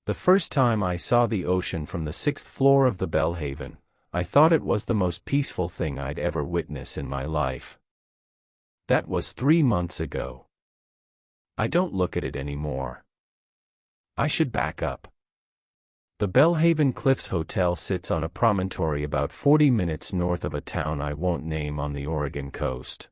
The first time I saw the ocean from the 6th floor of the Belhaven, I thought it was the most peaceful thing I'd ever witnessed in my life. That was 3 months ago. I don't look at it anymore. I should back up. The Belhaven Cliffs Hotel sits on a promontory about 40 minutes north of a town I won't name on the Oregon coast.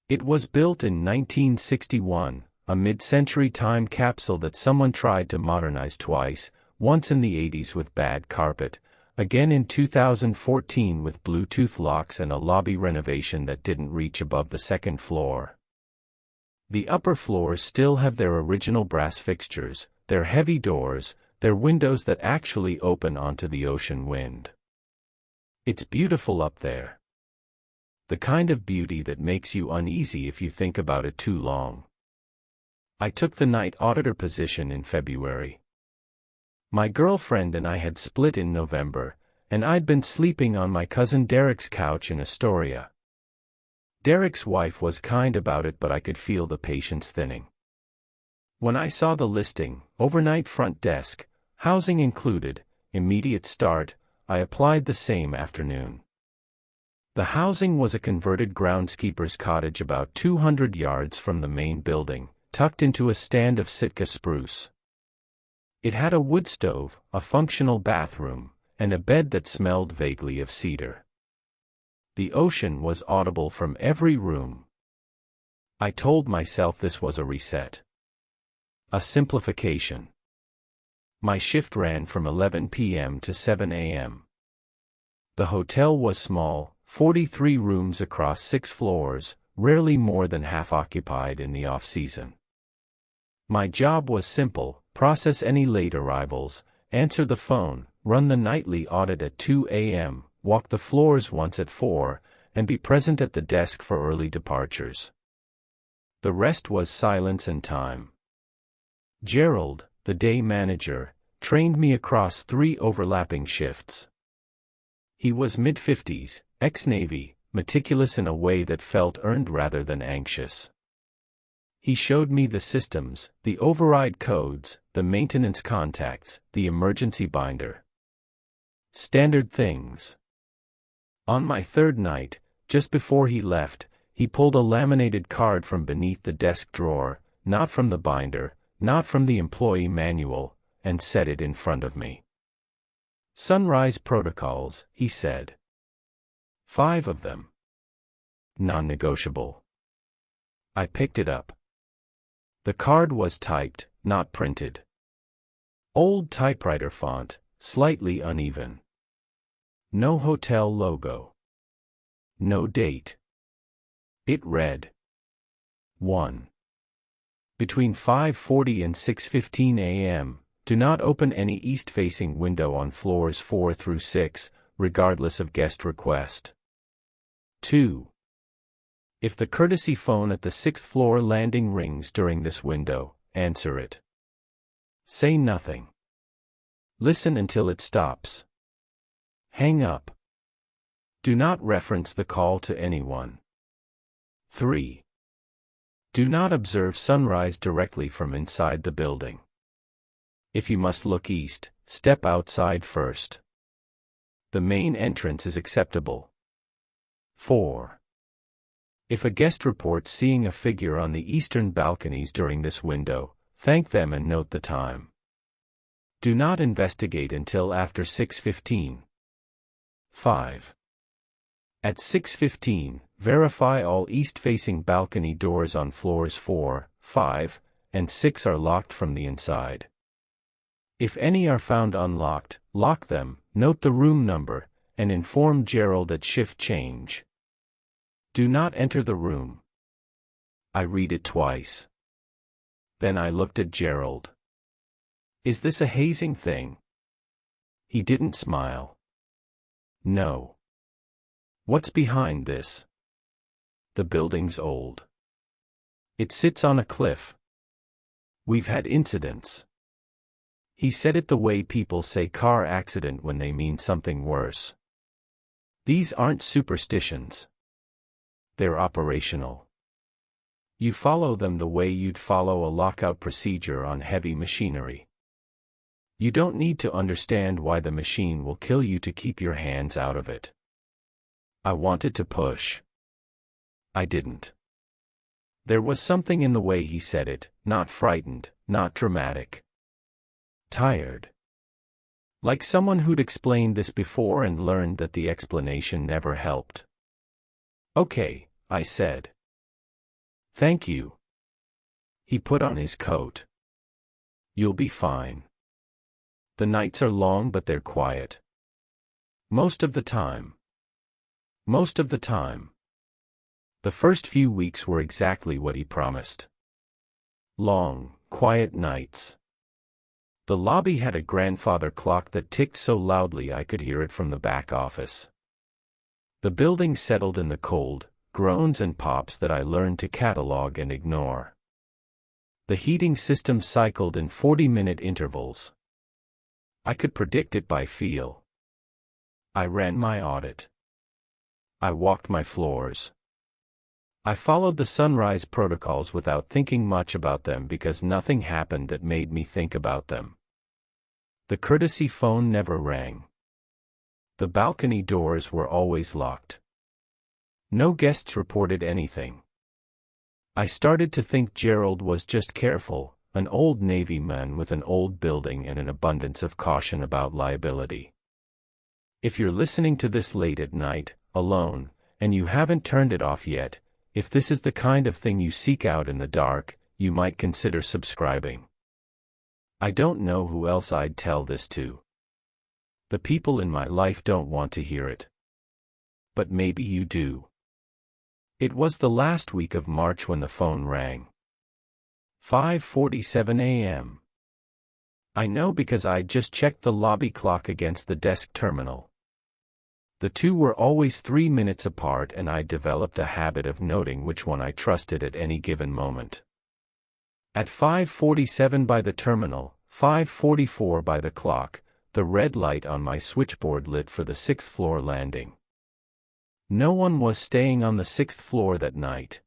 It was built in 1961, a mid-century time capsule that someone tried to modernize twice, once in the 80s with bad carpet, again in 2014 with Bluetooth locks and a lobby renovation that didn't reach above the 2nd floor. The upper floors still have their original brass fixtures, their heavy doors, their windows that actually open onto the ocean wind. It's beautiful up there. The kind of beauty that makes you uneasy if you think about it too long. I took the night auditor position in February. My girlfriend and I had split in November, and I'd been sleeping on my cousin Derek's couch in Astoria. Derek's wife was kind about it, but I could feel the patience thinning. When I saw the listing, overnight front desk, housing included, immediate start, I applied the same afternoon. The housing was a converted groundskeeper's cottage about 200 yards from the main building, tucked into a stand of Sitka spruce. It had a wood stove, a functional bathroom, and a bed that smelled vaguely of cedar. The ocean was audible from every room. I told myself this was a reset. A simplification. My shift ran from 11 p.m. to 7 a.m. The hotel was small, 43 rooms across 6 floors, rarely more than half occupied in the off-season. My job was simple: process any late arrivals, answer the phone, run the nightly audit at 2 a.m., walk the floors once at 4, and be present at the desk for early departures. The rest was silence and time. Gerald, the day manager, trained me across 3 overlapping shifts. He was mid-50s, ex-Navy, meticulous in a way that felt earned rather than anxious. He showed me the systems, the override codes, the maintenance contacts, the emergency binder. Standard things. On my 3rd night, just before he left, he pulled a laminated card from beneath the desk drawer, not from the binder, not from the employee manual, and set it in front of me. Sunrise protocols, he said. 5 of them. Non-negotiable. I picked it up. The card was typed, not printed. Old typewriter font, slightly uneven. No hotel logo. No date. It read: 1. Between 5:40 and 6:15 a.m., do not open any east-facing window on floors 4 through 6, regardless of guest request. 2. If the courtesy phone at the 6th floor landing rings during this window, answer it. Say nothing. Listen until it stops. Hang up. Do not reference the call to anyone. 3. Do not observe sunrise directly from inside the building. If you must look east, step outside first. The main entrance is acceptable. 4. If a guest reports seeing a figure on the eastern balconies during this window, thank them and note the time. Do not investigate until after 6:15. 5. At 6:15, verify all east-facing balcony doors on floors 4, 5, and 6 are locked from the inside. If any are found unlocked, lock them, note the room number, and inform Gerald at shift change. Do not enter the room. I read it twice. Then I looked at Gerald. Is this a hazing thing? He didn't smile. No. What's behind this? The building's old. It sits on a cliff. We've had incidents. He said it the way people say car accident when they mean something worse. These aren't superstitions. They're operational. You follow them the way you'd follow a lockout procedure on heavy machinery. You don't need to understand why the machine will kill you to keep your hands out of it. I wanted to push. I didn't. There was something in the way he said it, not frightened, not dramatic. Tired. Like someone who'd explained this before and learned that the explanation never helped. Okay, I said. Thank you. He put on his coat. You'll be fine. The nights are long but they're quiet. Most of the time. Most of the time. The first few weeks were exactly what he promised. Long, quiet nights. The lobby had a grandfather clock that ticked so loudly I could hear it from the back office. The building settled in the cold, groans and pops that I learned to catalog and ignore. The heating system cycled in 40-minute intervals. I could predict it by feel. I ran my audit. I walked my floors. I followed the sunrise protocols without thinking much about them because nothing happened that made me think about them. The courtesy phone never rang. The balcony doors were always locked. No guests reported anything. I started to think Gerald was just careful, an old Navy man with an old building and an abundance of caution about liability. If you're listening to this late at night, alone, and you haven't turned it off yet, if this is the kind of thing you seek out in the dark, you might consider subscribing. I don't know who else I'd tell this to. The people in my life don't want to hear it. But maybe you do. It was the last week of March when the phone rang. 5:47 a.m. I know because I just checked the lobby clock against the desk terminal. The two were always 3 minutes apart and I developed a habit of noting which one I trusted at any given moment. At 5:47 by the terminal, 5:44 by the clock, the red light on my switchboard lit for the 6th floor landing. No one was staying on the 6th floor that night.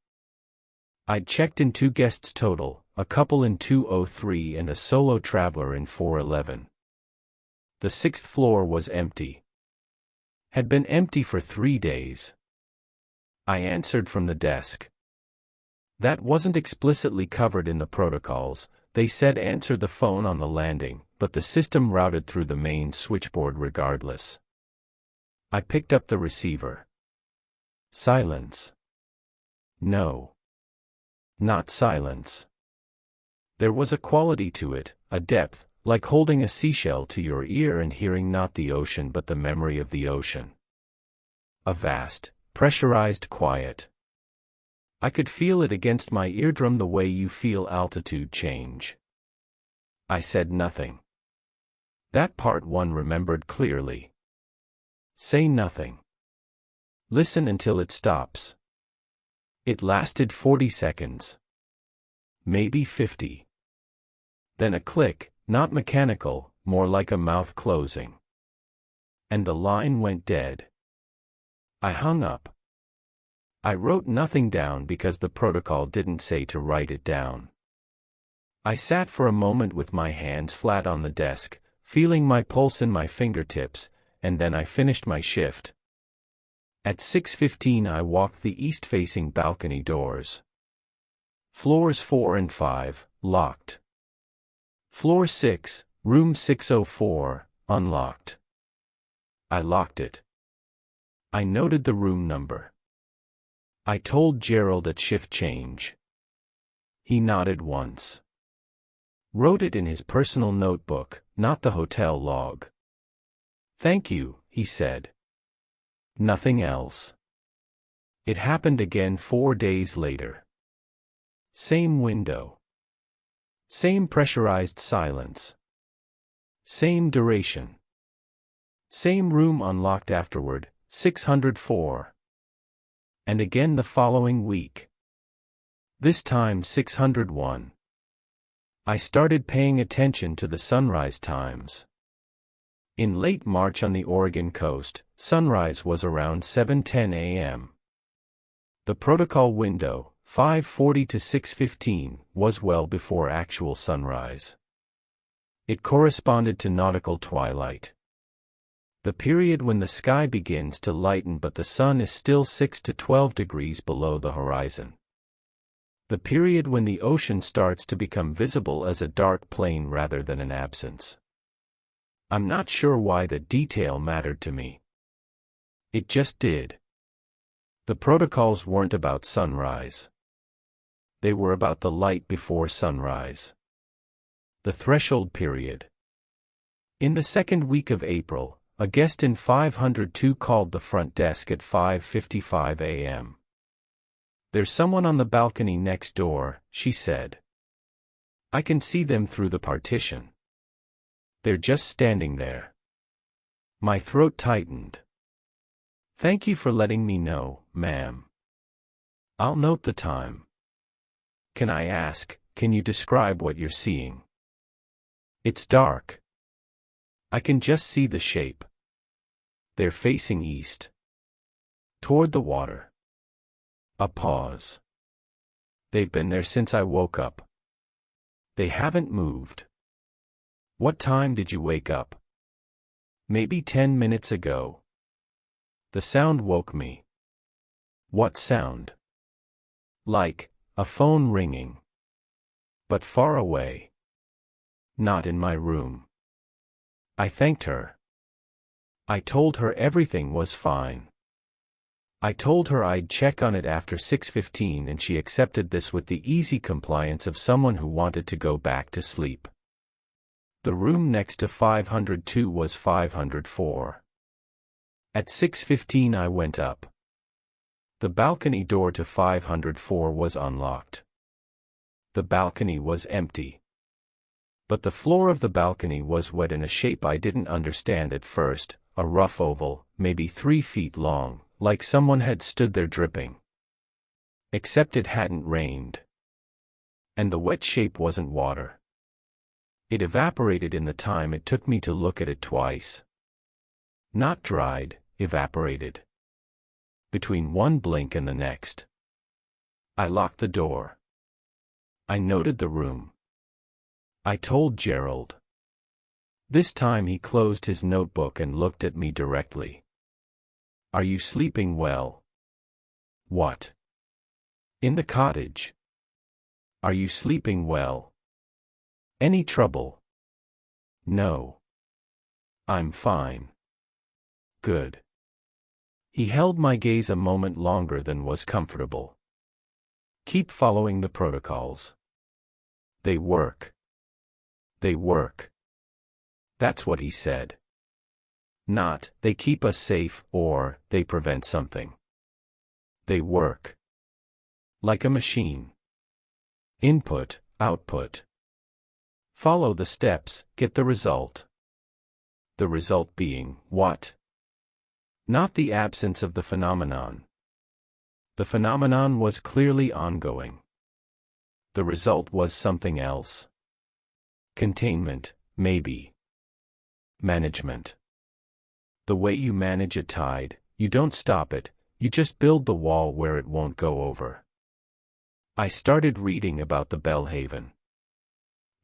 I'd checked in 2 guests total, a couple in 203 and a solo traveler in 411. The 6th floor was empty. Had been empty for 3 days. I answered from the desk. That wasn't explicitly covered in the protocols. They said answer the phone on the landing, but the system routed through the main switchboard regardless. I picked up the receiver. Silence. No. Not silence. There was a quality to it, a depth, like holding a seashell to your ear and hearing not the ocean but the memory of the ocean. A vast, pressurized quiet. I could feel it against my eardrum the way you feel altitude change. I said nothing. That part one remembered clearly. Say nothing. Listen until it stops. It lasted 40 seconds. Maybe 50. Then a click, not mechanical, more like a mouth closing. And the line went dead. I hung up. I wrote nothing down because the protocol didn't say to write it down. I sat for a moment with my hands flat on the desk, feeling my pulse in my fingertips, and then I finished my shift. At 6:15 I walked the east-facing balcony doors. Floors 4 and 5, locked. Floor 6, room 604, unlocked. I locked it. I noted the room number. I told Gerald at shift change. He nodded once. Wrote it in his personal notebook, not the hotel log. Thank you, he said. Nothing else. It happened again 4 days later. Same window. Same pressurized silence. Same duration. Same room unlocked afterward, 604. And again the following week. This time 601. I started paying attention to the sunrise times. In late March on the Oregon coast, sunrise was around 7:10 a.m. The protocol window, 5:40 to 6:15, was well before actual sunrise. It corresponded to nautical twilight. The period when the sky begins to lighten but the sun is still 6 to 12 degrees below the horizon. The period when the ocean starts to become visible as a dark plane rather than an absence. I'm not sure why the detail mattered to me. It just did. The protocols weren't about sunrise. They were about the light before sunrise. The threshold period. In the second week of April, a guest in 502 called the front desk at 5:55 a.m. "There's someone on the balcony next door," she said. "I can see them through the partition. They're just standing there." My throat tightened. "Thank you for letting me know, ma'am. I'll note the time. Can I ask, can you describe what you're seeing?" "It's dark. I can just see the shape. They're facing east. Toward the water." A pause. "They've been there since I woke up. They haven't moved." "What time did you wake up?" "Maybe 10 minutes ago. The sound woke me." "What sound?" "Like a phone ringing. But far away. Not in my room." I thanked her. I told her everything was fine. I told her I'd check on it after 6:15 and she accepted this with the easy compliance of someone who wanted to go back to sleep. The room next to 502 was 504. At 6:15 I went up. The balcony door to 504 was unlocked. The balcony was empty. But the floor of the balcony was wet in a shape I didn't understand at first, a rough oval, maybe 3 feet long, like someone had stood there dripping. Except it hadn't rained. And the wet shape wasn't water. It evaporated in the time it took me to look at it twice. Not dried, evaporated. Between one blink and the next. I locked the door. I noted the room. I told Gerald. This time he closed his notebook and looked at me directly. "Are you sleeping well?" "What?" "In the cottage. Are you sleeping well? Any trouble?" "No. I'm fine." "Good." He held my gaze a moment longer than was comfortable. "Keep following the protocols. They work. They work." That's what he said. Not, "They keep us safe," or, "They prevent something." They work. Like a machine. Input, output. Follow the steps, get the result. The result being, what? Not the absence of the phenomenon. The phenomenon was clearly ongoing. The result was something else. Containment, maybe. Management. The way you manage a tide, you don't stop it, you just build the wall where it won't go over. I started reading about the Belhaven.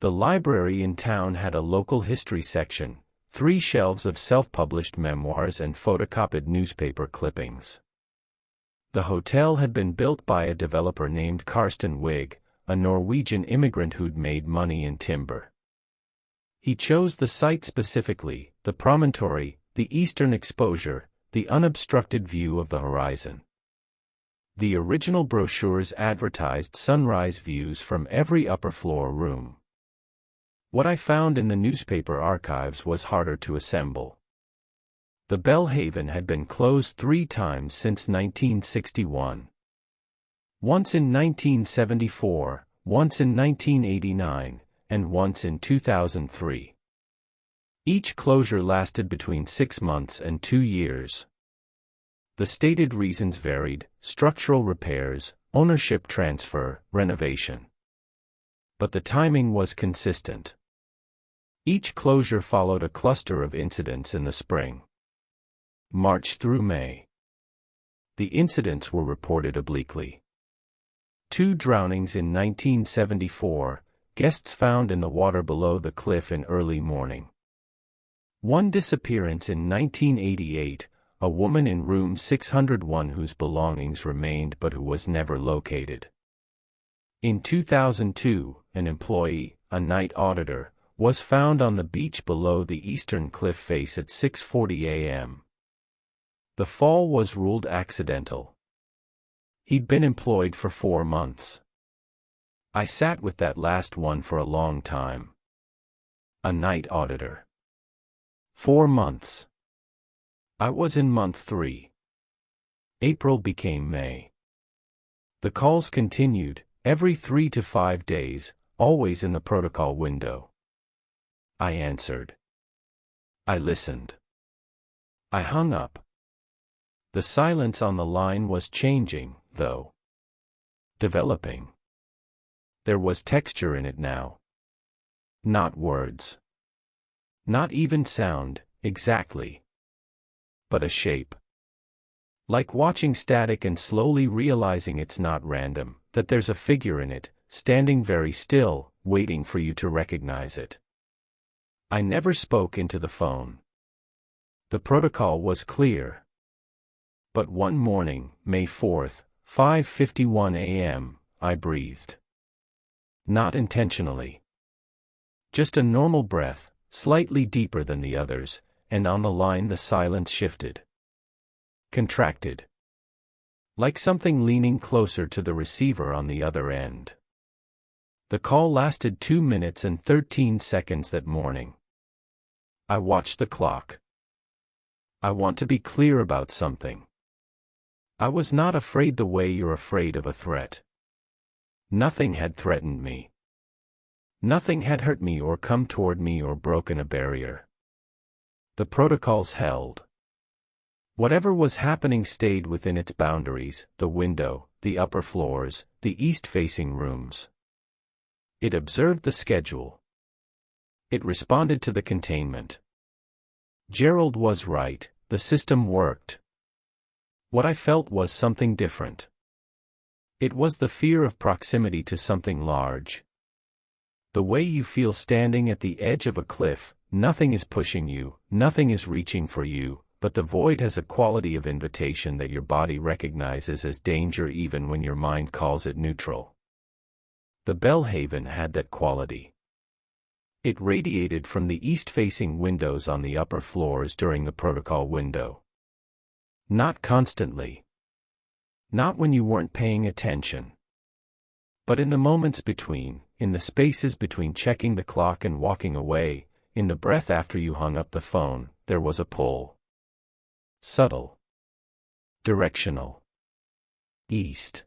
The library in town had a local history section, 3 shelves of self-published memoirs and photocopied newspaper clippings. The hotel had been built by a developer named Karsten Wigg, a Norwegian immigrant who'd made money in timber. He chose the site specifically, the promontory, the eastern exposure, the unobstructed view of the horizon. The original brochures advertised sunrise views from every upper floor room. What I found in the newspaper archives was harder to assemble. The Belhaven had been closed 3 times since 1961. Once in 1974, once in 1989, and once in 2003. Each closure lasted between 6 months and 2 years. The stated reasons varied: structural repairs, ownership transfer, renovation. But the timing was consistent. Each closure followed a cluster of incidents in the spring. March through May. The incidents were reported obliquely. 2 drownings in 1974, guests found in the water below the cliff in early morning. One disappearance in 1988, a woman in room 601 whose belongings remained but who was never located. In 2002, an employee, a night auditor, was found on the beach below the eastern cliff face at 6:40 a.m. The fall was ruled accidental. He'd been employed for 4 months. I sat with that last one for a long time. A night auditor. 4 months. I was in month 3. April became May. The calls continued, every 3 to 5 days, always in the protocol window. I answered. I listened. I hung up. The silence on the line was changing, though. Developing. There was texture in it now. Not words. Not even sound, exactly. But a shape. Like watching static and slowly realizing it's not random, that there's a figure in it, standing very still, waiting for you to recognize it. I never spoke into the phone. The protocol was clear. But one morning, May 4th, 5:51 a.m., I breathed. Not intentionally. Just a normal breath, slightly deeper than the others, and on the line the silence shifted. Contracted. Like something leaning closer to the receiver on the other end. The call lasted 2 minutes and 13 seconds that morning. I watched the clock. I want to be clear about something. I was not afraid the way you're afraid of a threat. Nothing had threatened me. Nothing had hurt me or come toward me or broken a barrier. The protocols held. Whatever was happening stayed within its boundaries, the window, the upper floors, the east-facing rooms. It observed the schedule. It responded to the containment. Gerald was right, the system worked. What I felt was something different. It was the fear of proximity to something large. The way you feel standing at the edge of a cliff, nothing is pushing you, nothing is reaching for you, but the void has a quality of invitation that your body recognizes as danger even when your mind calls it neutral. The Belhaven had that quality. It radiated from the east-facing windows on the upper floors during the protocol window. Not constantly. Not when you weren't paying attention. But in the moments between, in the spaces between checking the clock and walking away, in the breath after you hung up the phone, there was a pull. Subtle. Directional. East.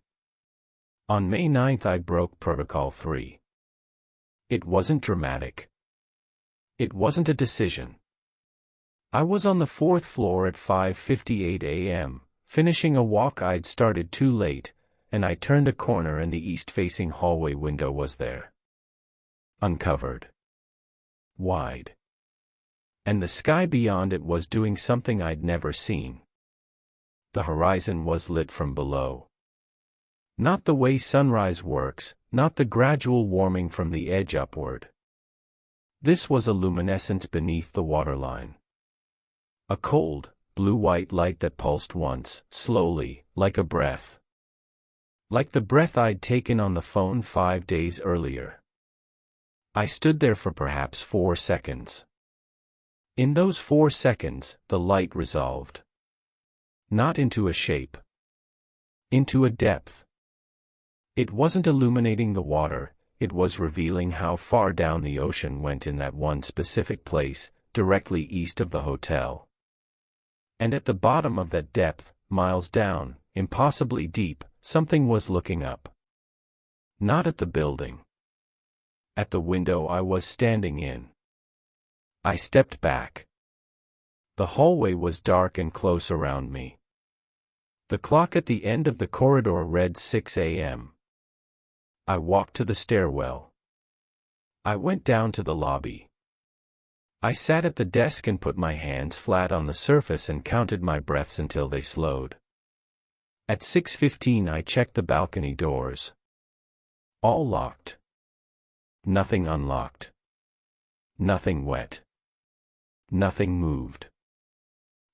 On May 9th I broke Protocol 3. It wasn't dramatic. It wasn't a decision. I was on the 4th floor at 5:58 a.m., finishing a walk I'd started too late, and I turned a corner and the east-facing hallway window was there. Uncovered. Wide. And the sky beyond it was doing something I'd never seen. The horizon was lit from below. Not the way sunrise works, not the gradual warming from the edge upward. This was a luminescence beneath the waterline. A cold, blue-white light that pulsed once, slowly, like a breath. Like the breath I'd taken on the phone 5 days earlier. I stood there for perhaps 4 seconds. In those 4 seconds, the light resolved. Not into a shape. Into a depth. It wasn't illuminating the water, it was revealing how far down the ocean went in that one specific place, directly east of the hotel. And at the bottom of that depth, miles down, impossibly deep, something was looking up. Not at the building. At the window I was standing in. I stepped back. The hallway was dark and close around me. The clock at the end of the corridor read 6 a.m. I walked to the stairwell. I went down to the lobby. I sat at the desk and put my hands flat on the surface and counted my breaths until they slowed. At 6:15 I checked the balcony doors. All locked. Nothing unlocked. Nothing wet. Nothing moved.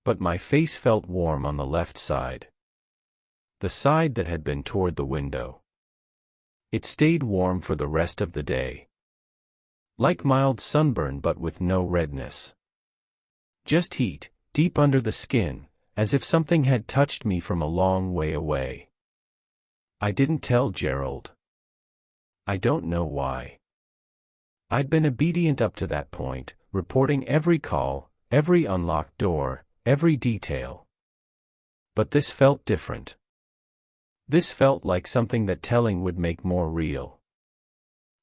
But my face felt warm on the left side. The side that had been toward the window. It stayed warm for the rest of the day. Like mild sunburn but with no redness. Just heat, deep under the skin, as if something had touched me from a long way away. I didn't tell Gerald. I don't know why. I'd been obedient up to that point, reporting every call, every unlocked door, every detail. But this felt different. This felt like something that telling would make more real.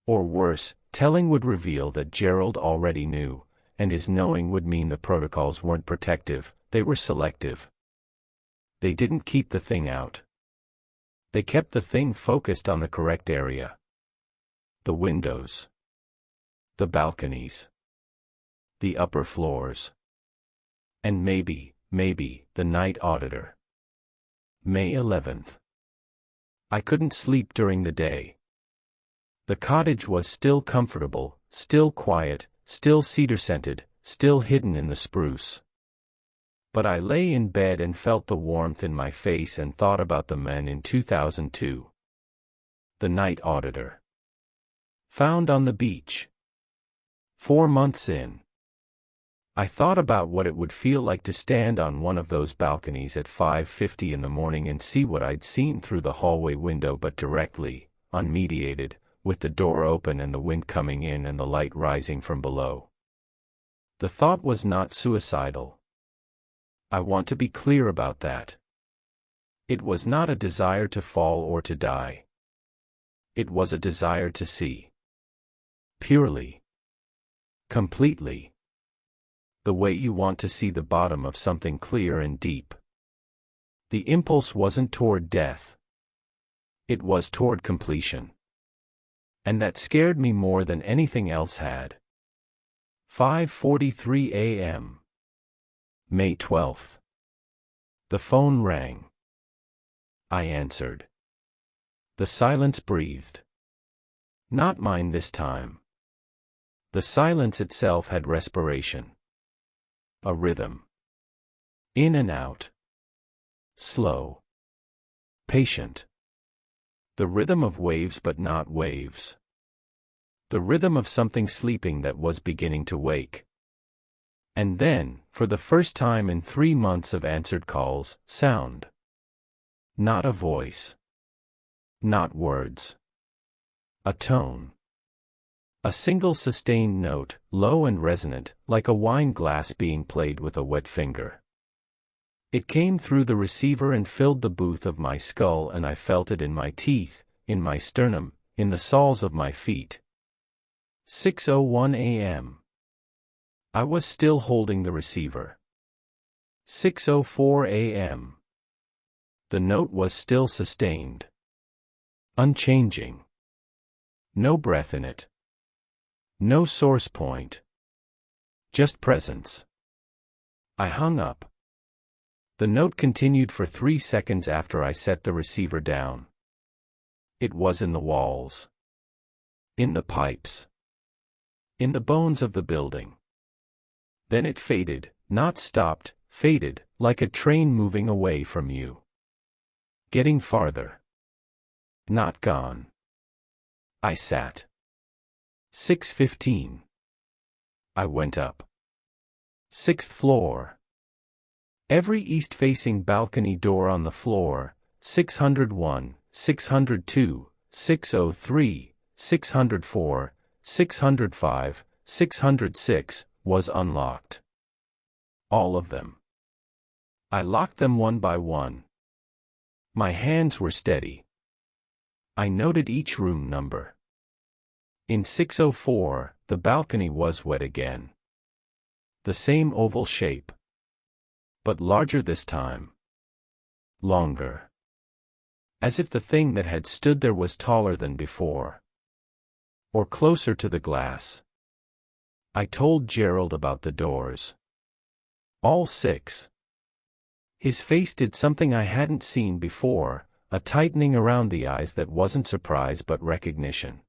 Or worse, telling would reveal that Gerald already knew, and his knowing would mean the protocols weren't protective, they were selective. They didn't keep the thing out. They kept the thing focused on the correct area. The windows. The balconies. The upper floors. And maybe, the night auditor. May 11th. I couldn't sleep during the day. The cottage was still comfortable, still quiet, still cedar-scented, still hidden in the spruce. But I lay in bed and felt the warmth in my face and thought about the men in 2002. The night auditor. Found on the beach. 4 months in. I thought about what it would feel like to stand on one of those balconies at 5:50 in the morning and see what I'd seen through the hallway window, but directly, unmediated, with the door open and the wind coming in and the light rising from below. The thought was not suicidal. I want to be clear about that. It was not a desire to fall or to die. It was a desire to see. Purely. Completely. The way you want to see the bottom of something clear and deep. The impulse wasn't toward death. It was toward completion. And that scared me more than anything else had. 5:43 a.m. May 12th. The phone rang. I answered. The silence breathed. Not mine this time. The silence itself had respiration. A rhythm. In and out. Slow. Patient. The rhythm of waves but not waves. The rhythm of something sleeping that was beginning to wake. And then, for the first time in 3 months of answered calls, sound. Not a voice. Not words. A tone. A single sustained note, low and resonant, like a wine glass being played with a wet finger. It came through the receiver and filled the booth of my skull, and I felt it in my teeth, in my sternum, in the soles of my feet. 6:01 a.m. I was still holding the receiver. 6:04 a.m. The note was still sustained. Unchanging. No breath in it. No source point. Just presence. I hung up. The note continued for 3 seconds after I set the receiver down. It was in the walls. In the pipes. In the bones of the building. Then it faded, not stopped, faded, like a train moving away from you. Getting farther. Not gone. I sat. 6:15. I went up. 6th floor. Every east-facing balcony door on the floor, 601, 602, 603, 604, 605, 606, was unlocked. All of them. I locked them one by one. My hands were steady. I noted each room number. In 604, the balcony was wet again. The same oval shape. But larger this time. Longer. As if the thing that had stood there was taller than before. Or closer to the glass. I told Gerald about the doors. All 6. His face did something I hadn't seen before, a tightening around the eyes that wasn't surprise but recognition.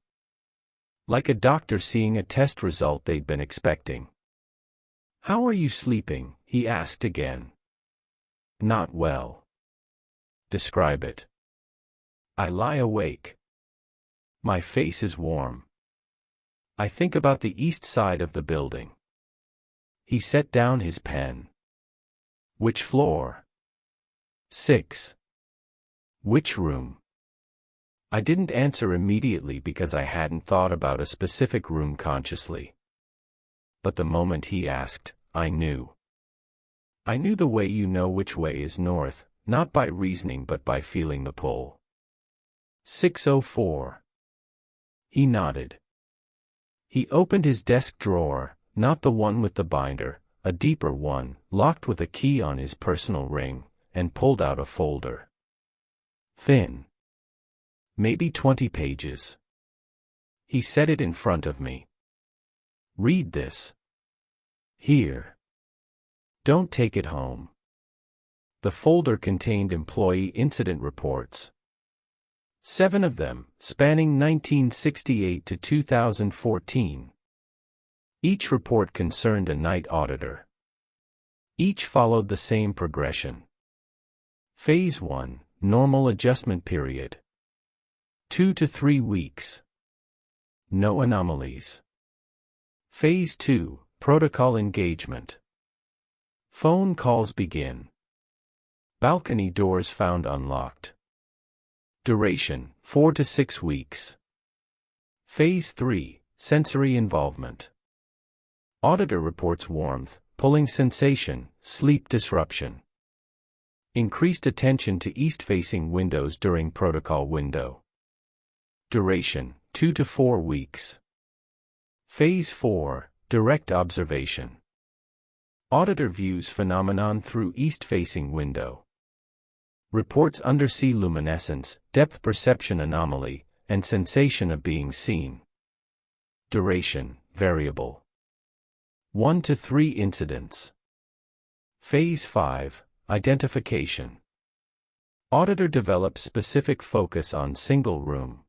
Like a doctor seeing a test result they'd been expecting. "How are you sleeping?" he asked again. "Not well." "Describe it." "I lie awake. My face is warm. I think about the east side of the building." He set down his pen. "Which floor?" "6. "Which room?" I didn't answer immediately because I hadn't thought about a specific room consciously. But the moment he asked, I knew. I knew the way you know which way is north, not by reasoning but by feeling the pull. 604. He nodded. He opened his desk drawer, not the one with the binder, a deeper one, locked with a key on his personal ring, and pulled out a folder. Thin. Maybe 20 pages. He set it in front of me. "Read this." "Here." "Don't take it home." The folder contained employee incident reports. 7 of them, spanning 1968 to 2014. Each report concerned a night auditor. Each followed the same progression. Phase 1, normal adjustment period. 2 to 3 weeks. No anomalies. Phase 2, protocol engagement. Phone calls begin. Balcony doors found unlocked. Duration, 4 to 6 weeks. Phase 3, sensory involvement. Auditor reports warmth, pulling sensation, sleep disruption. Increased attention to east-facing windows during protocol window. Duration, 2 to 4 weeks. Phase 4, direct observation. Auditor views phenomenon through east-facing window. Reports undersea luminescence, depth perception anomaly, and sensation of being seen. Duration, variable. 1 to 3 incidents. Phase 5, identification. Auditor develops specific focus on single room.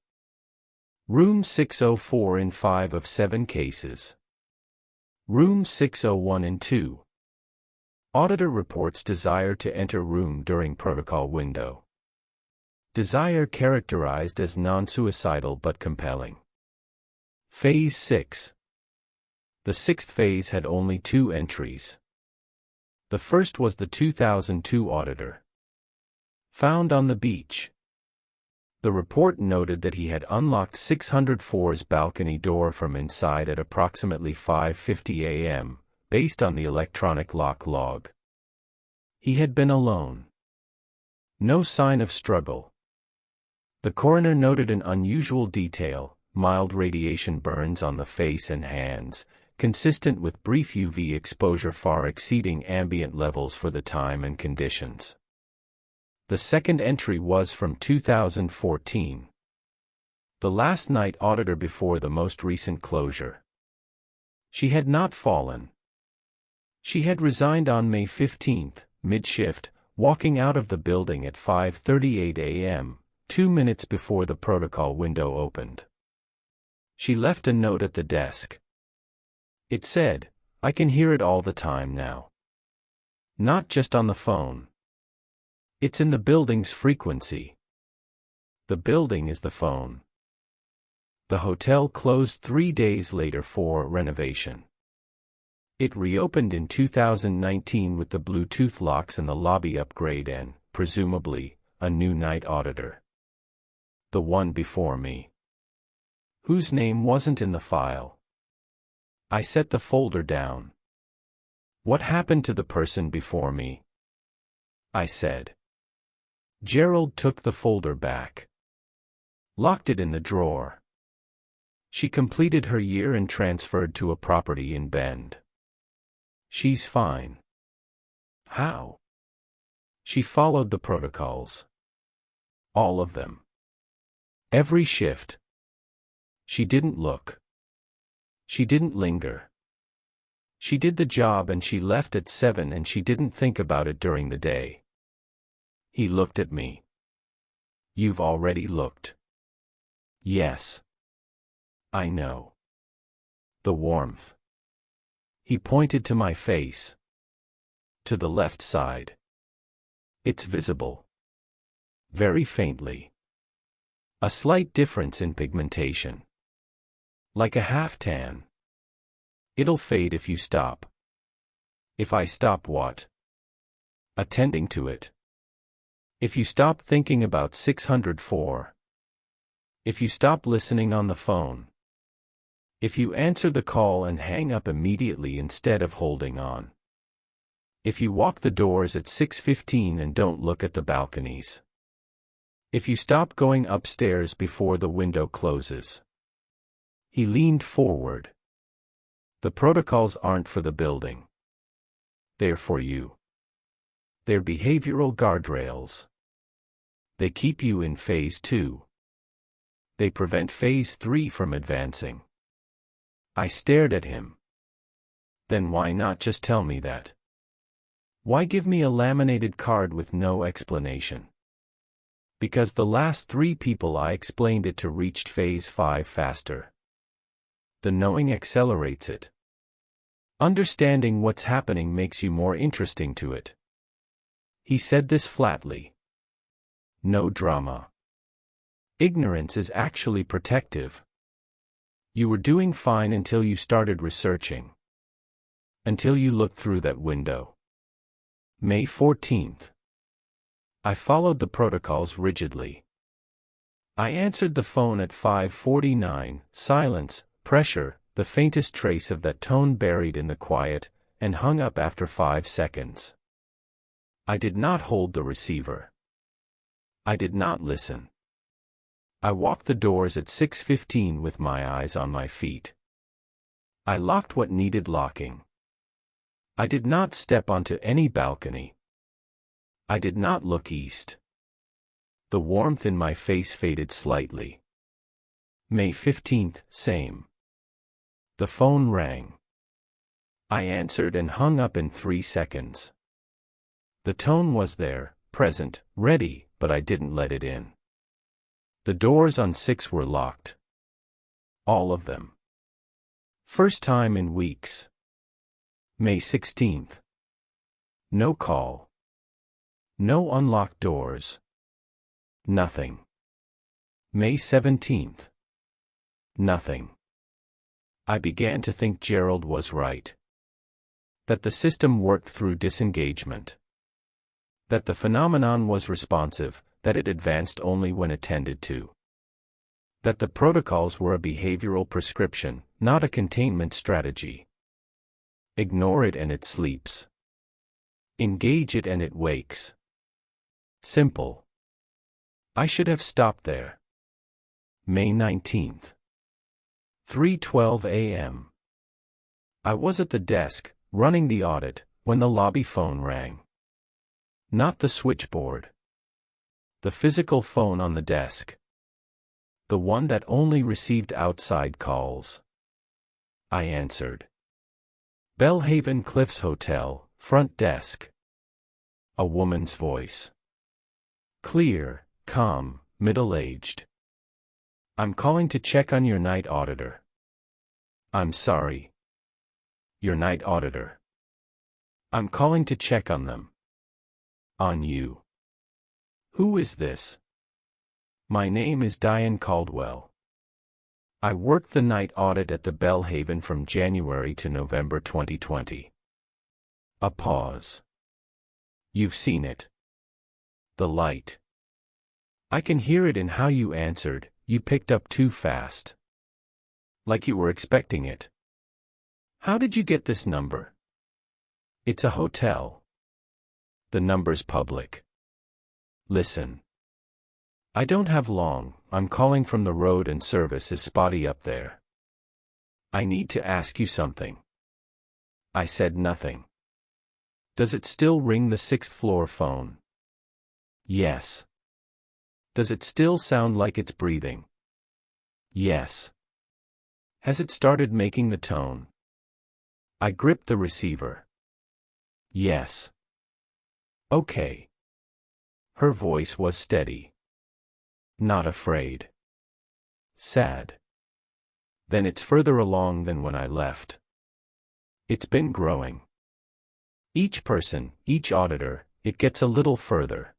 Room 604 in 5 of 7 cases. Room 601 in 2. Auditor reports desire to enter room during protocol window. Desire characterized as non-suicidal but compelling. Phase 6. The 6th phase had only 2 entries. The first was the 2002 auditor. Found on the beach. The report noted that he had unlocked 604's balcony door from inside at approximately 5:50 a.m., based on the electronic lock log. He had been alone. No sign of struggle. The coroner noted an unusual detail, mild radiation burns on the face and hands, consistent with brief UV exposure far exceeding ambient levels for the time and conditions. The second entry was from 2014. The last night auditor before the most recent closure. She had not fallen. She had resigned on May 15, mid-shift, walking out of the building at 5:38 a.m., 2 minutes before the protocol window opened. She left a note at the desk. It said, "I can hear it all the time now. Not just on the phone. It's in the building's frequency. The building is the phone." The hotel closed 3 days later for renovation. It reopened in 2019 with the Bluetooth locks and the lobby upgrade and, presumably, a new night auditor. The one before me. Whose name wasn't in the file. I set the folder down. "What happened to the person before me?" I said. Gerald took the folder back. Locked it in the drawer. She completed her year and transferred to a property in Bend. She's fine. How? She followed the protocols. All of them. Every shift. She didn't look. She didn't linger. She did the job and she left at 7 and she didn't think about it during the day. He looked at me. "You've already looked." "Yes. I know." The warmth. He pointed to my face. To the left side. It's visible. Very faintly. A slight difference in pigmentation. Like a half-tan. It'll fade if you stop. If I stop what? Attending to it. If you stop thinking about 604. If you stop listening on the phone. If you answer the call and hang up immediately instead of holding on. If you walk the doors at 6:15 and don't look at the balconies. If you stop going upstairs before the window closes. He leaned forward. The protocols aren't for the building. They're for you. They're behavioral guardrails. They keep you in phase 2. They prevent phase 3 from advancing. I stared at him. Then why not just tell me that? Why give me a laminated card with no explanation? Because the last 3 people I explained it to reached phase 5 faster. The knowing accelerates it. Understanding what's happening makes you more interesting to it. He said this flatly. No drama. Ignorance is actually protective. You were doing fine until you started researching. Until you looked through that window. May 14th. I followed the protocols rigidly. I answered the phone at 5:49, silence, pressure, the faintest trace of that tone buried in the quiet, and hung up after 5 seconds. I did not hold the receiver. I did not listen. I walked the doors at 6:15 with my eyes on my feet. I locked what needed locking. I did not step onto any balcony. I did not look east. The warmth in my face faded slightly. May 15th, same. The phone rang. I answered and hung up in 3 seconds. The tone was there, present, ready, but I didn't let it in. The doors on 6 were locked. All of them. First time in weeks. May 16th. No call. No unlocked doors. Nothing. May 17th. Nothing. I began to think Gerald was right. That the system worked through disengagement. That the phenomenon was responsive, that it advanced only when attended to. That the protocols were a behavioral prescription, not a containment strategy. Ignore it and it sleeps. Engage it and it wakes. Simple. I should have stopped there. May 19th. 3:12 a.m. I was at the desk, running the audit, when the lobby phone rang. Not the switchboard. The physical phone on the desk. The one that only received outside calls. I answered. Bellhaven Cliffs Hotel, front desk. A woman's voice. Clear, calm, middle-aged. I'm calling to check on your night auditor. I'm sorry. Your night auditor. I'm calling to check on them. On you. Who is this? My name is Diane Caldwell. I worked the night audit at the Bellhaven from January to November 2020. A pause. You've seen it. The light. I can hear it in how you answered, you picked up too fast. Like you were expecting it. How did you get this number? It's a hotel. The number's public. Listen. I don't have long, I'm calling from the road and service is spotty up there. I need to ask you something. I said nothing. Does it still ring the 6th floor phone? Yes. Does it still sound like it's breathing? Yes. Has it started making the tone? I gripped the receiver. Yes. Okay. Her voice was steady. Not afraid. Sad. Then it's further along than when I left. It's been growing. Each person, each auditor, it gets a little further.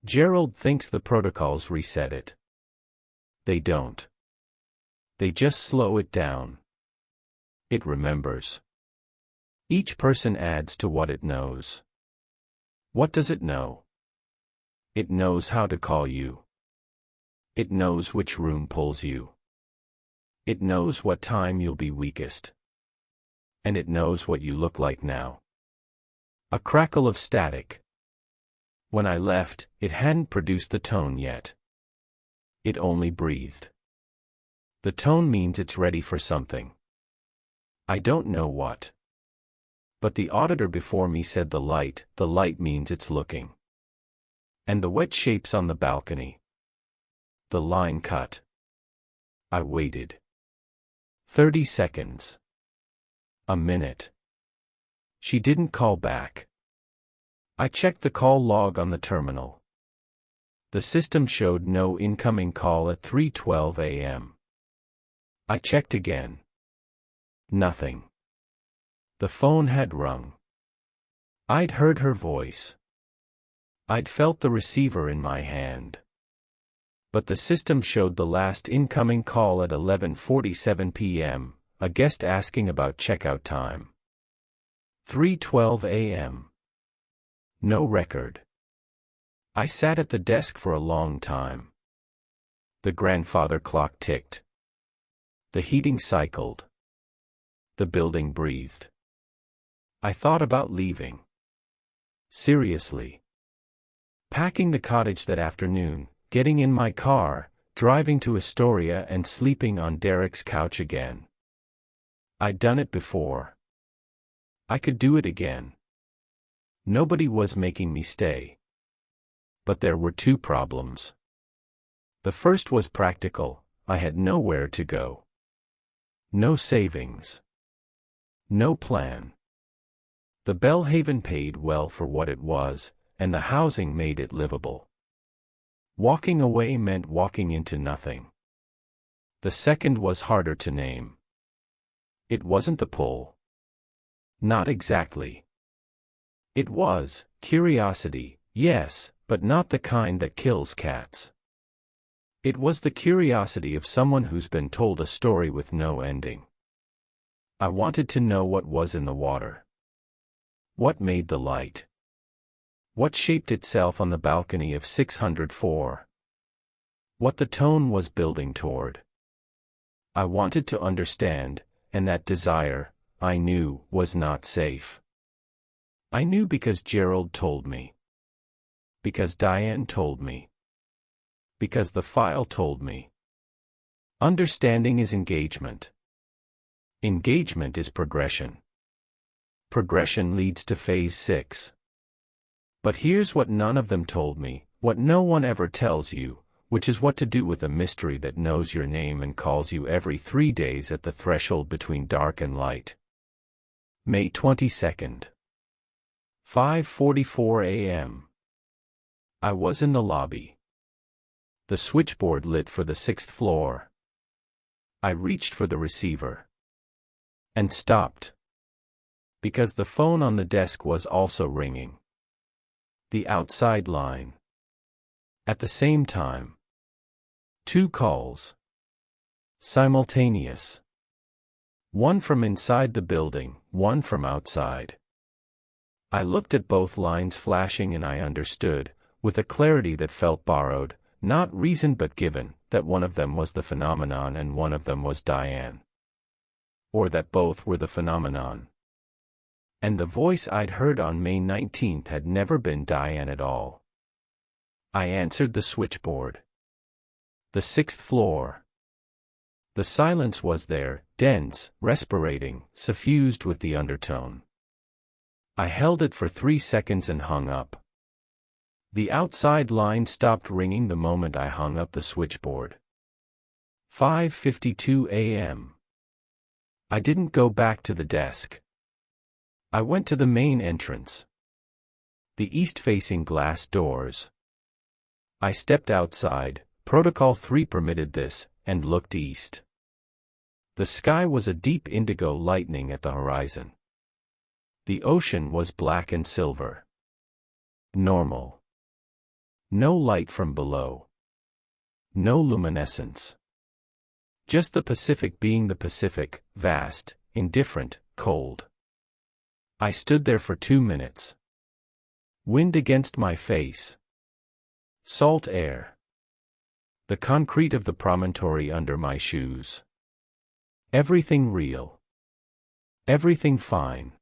Gerald thinks the protocols reset it. They don't. They just slow it down. It remembers. Each person adds to what it knows. What does it know? It knows how to call you. It knows which room pulls you. It knows what time you'll be weakest. And it knows what you look like now. A crackle of static. When I left, it hadn't produced the tone yet. It only breathed. The tone means it's ready for something. I don't know what. But the auditor before me said the light means it's looking. And the wet shapes on the balcony. The line cut. I waited. 30 seconds. A minute. She didn't call back. I checked the call log on the terminal. The system showed no incoming call at 3:12 a.m. I checked again. Nothing. The phone had rung. I'd heard her voice. I'd felt the receiver in my hand. But the system showed the last incoming call at 11:47 p.m., a guest asking about checkout time. 3:12 a.m. No record. I sat at the desk for a long time. The grandfather clock ticked. The heating cycled. The building breathed. I thought about leaving. Seriously. Packing the cottage that afternoon, getting in my car, driving to Astoria and sleeping on Derek's couch again. I'd done it before. I could do it again. Nobody was making me stay. But there were two problems. The first was practical. I had nowhere to go. No savings. No plan. The Belhaven paid well for what it was, and the housing made it livable. Walking away meant walking into nothing. The second was harder to name. It wasn't the pull. Not exactly. It was curiosity, yes, but not the kind that kills cats. It was the curiosity of someone who's been told a story with no ending. I wanted to know what was in the water. What made the light? What shaped itself on the balcony of 604? What the tone was building toward? I wanted to understand, and that desire, I knew, was not safe. I knew because Gerald told me. Because Diane told me. Because the file told me. Understanding is engagement. Engagement is progression. Progression leads to phase 6. But here's what none of them told me, what no one ever tells you, which is what to do with a mystery that knows your name and calls you every 3 days at the threshold between dark and light. May 22nd. 5:44 a.m. I was in the lobby. The switchboard lit for the 6th floor. I reached for the receiver. And stopped. Because the phone on the desk was also ringing. The outside line. At the same time. 2 calls. Simultaneous. One from inside the building, one from outside. I looked at both lines flashing and I understood, with a clarity that felt borrowed, not reasoned but given, that one of them was the phenomenon and one of them was Diane. Or that both were the phenomenon. And the voice I'd heard on May 19th had never been Diane at all. I answered the switchboard. The 6th floor. The silence was there, dense, respirating, suffused with the undertone. I held it for 3 seconds and hung up. The outside line stopped ringing the moment I hung up the switchboard. 5:52 a.m. I didn't go back to the desk. I went to the main entrance. The east-facing glass doors. I stepped outside, Protocol 3 permitted this, and looked east. The sky was a deep indigo lightning at the horizon. The ocean was black and silver. Normal. No light from below. No luminescence. Just the Pacific being the Pacific, vast, indifferent, cold. I stood there for 2 minutes. Wind against my face. Salt air. The concrete of the promontory under my shoes. Everything real. Everything fine.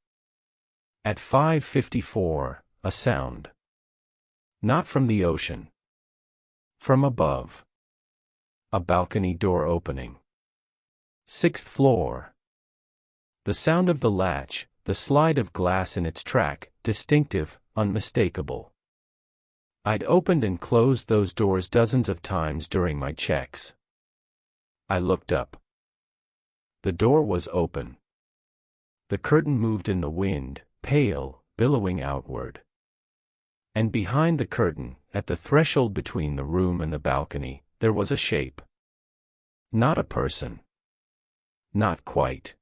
At 5:54, a sound. Not from the ocean. From above. A balcony door opening. 6th floor. The sound of the latch, the slide of glass in its track, distinctive, unmistakable. I'd opened and closed those doors dozens of times during my checks. I looked up. The door was open. The curtain moved in the wind, pale, billowing outward. And behind the curtain, at the threshold between the room and the balcony, there was a shape. Not a person. Not quite.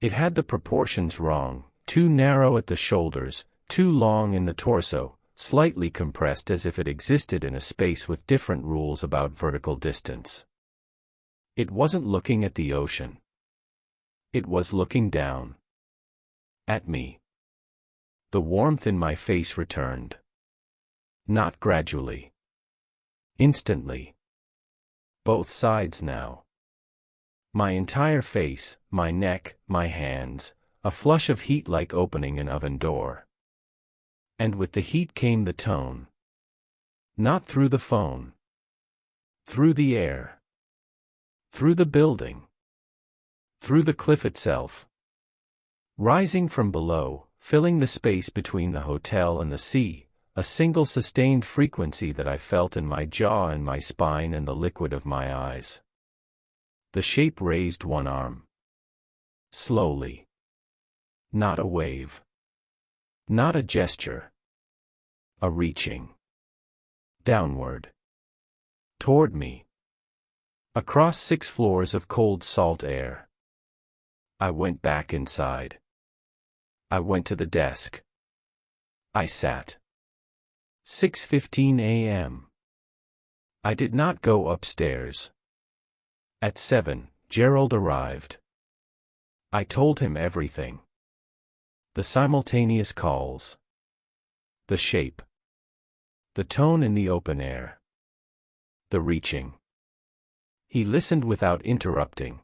It had the proportions wrong, too narrow at the shoulders, too long in the torso, slightly compressed as if it existed in a space with different rules about vertical distance. It wasn't looking at the ocean. It was looking down. At me. The warmth in my face returned. Not gradually. Instantly. Both sides now. My entire face, my neck, my hands, a flush of heat like opening an oven door. And with the heat came the tone. Not through the phone. Through the air. Through the building. Through the cliff itself. Rising from below, filling the space between the hotel and the sea, a single sustained frequency that I felt in my jaw and my spine and the liquid of my eyes. The shape raised one arm. Slowly. Not a wave. Not a gesture. A reaching. Downward. Toward me. Across 6 floors of cold salt air. I went back inside. I went to the desk. I sat. 6:15 a.m. I did not go upstairs. At 7, Gerald arrived. I told him everything. The simultaneous calls. The shape. The tone in the open air. The reaching. He listened without interrupting.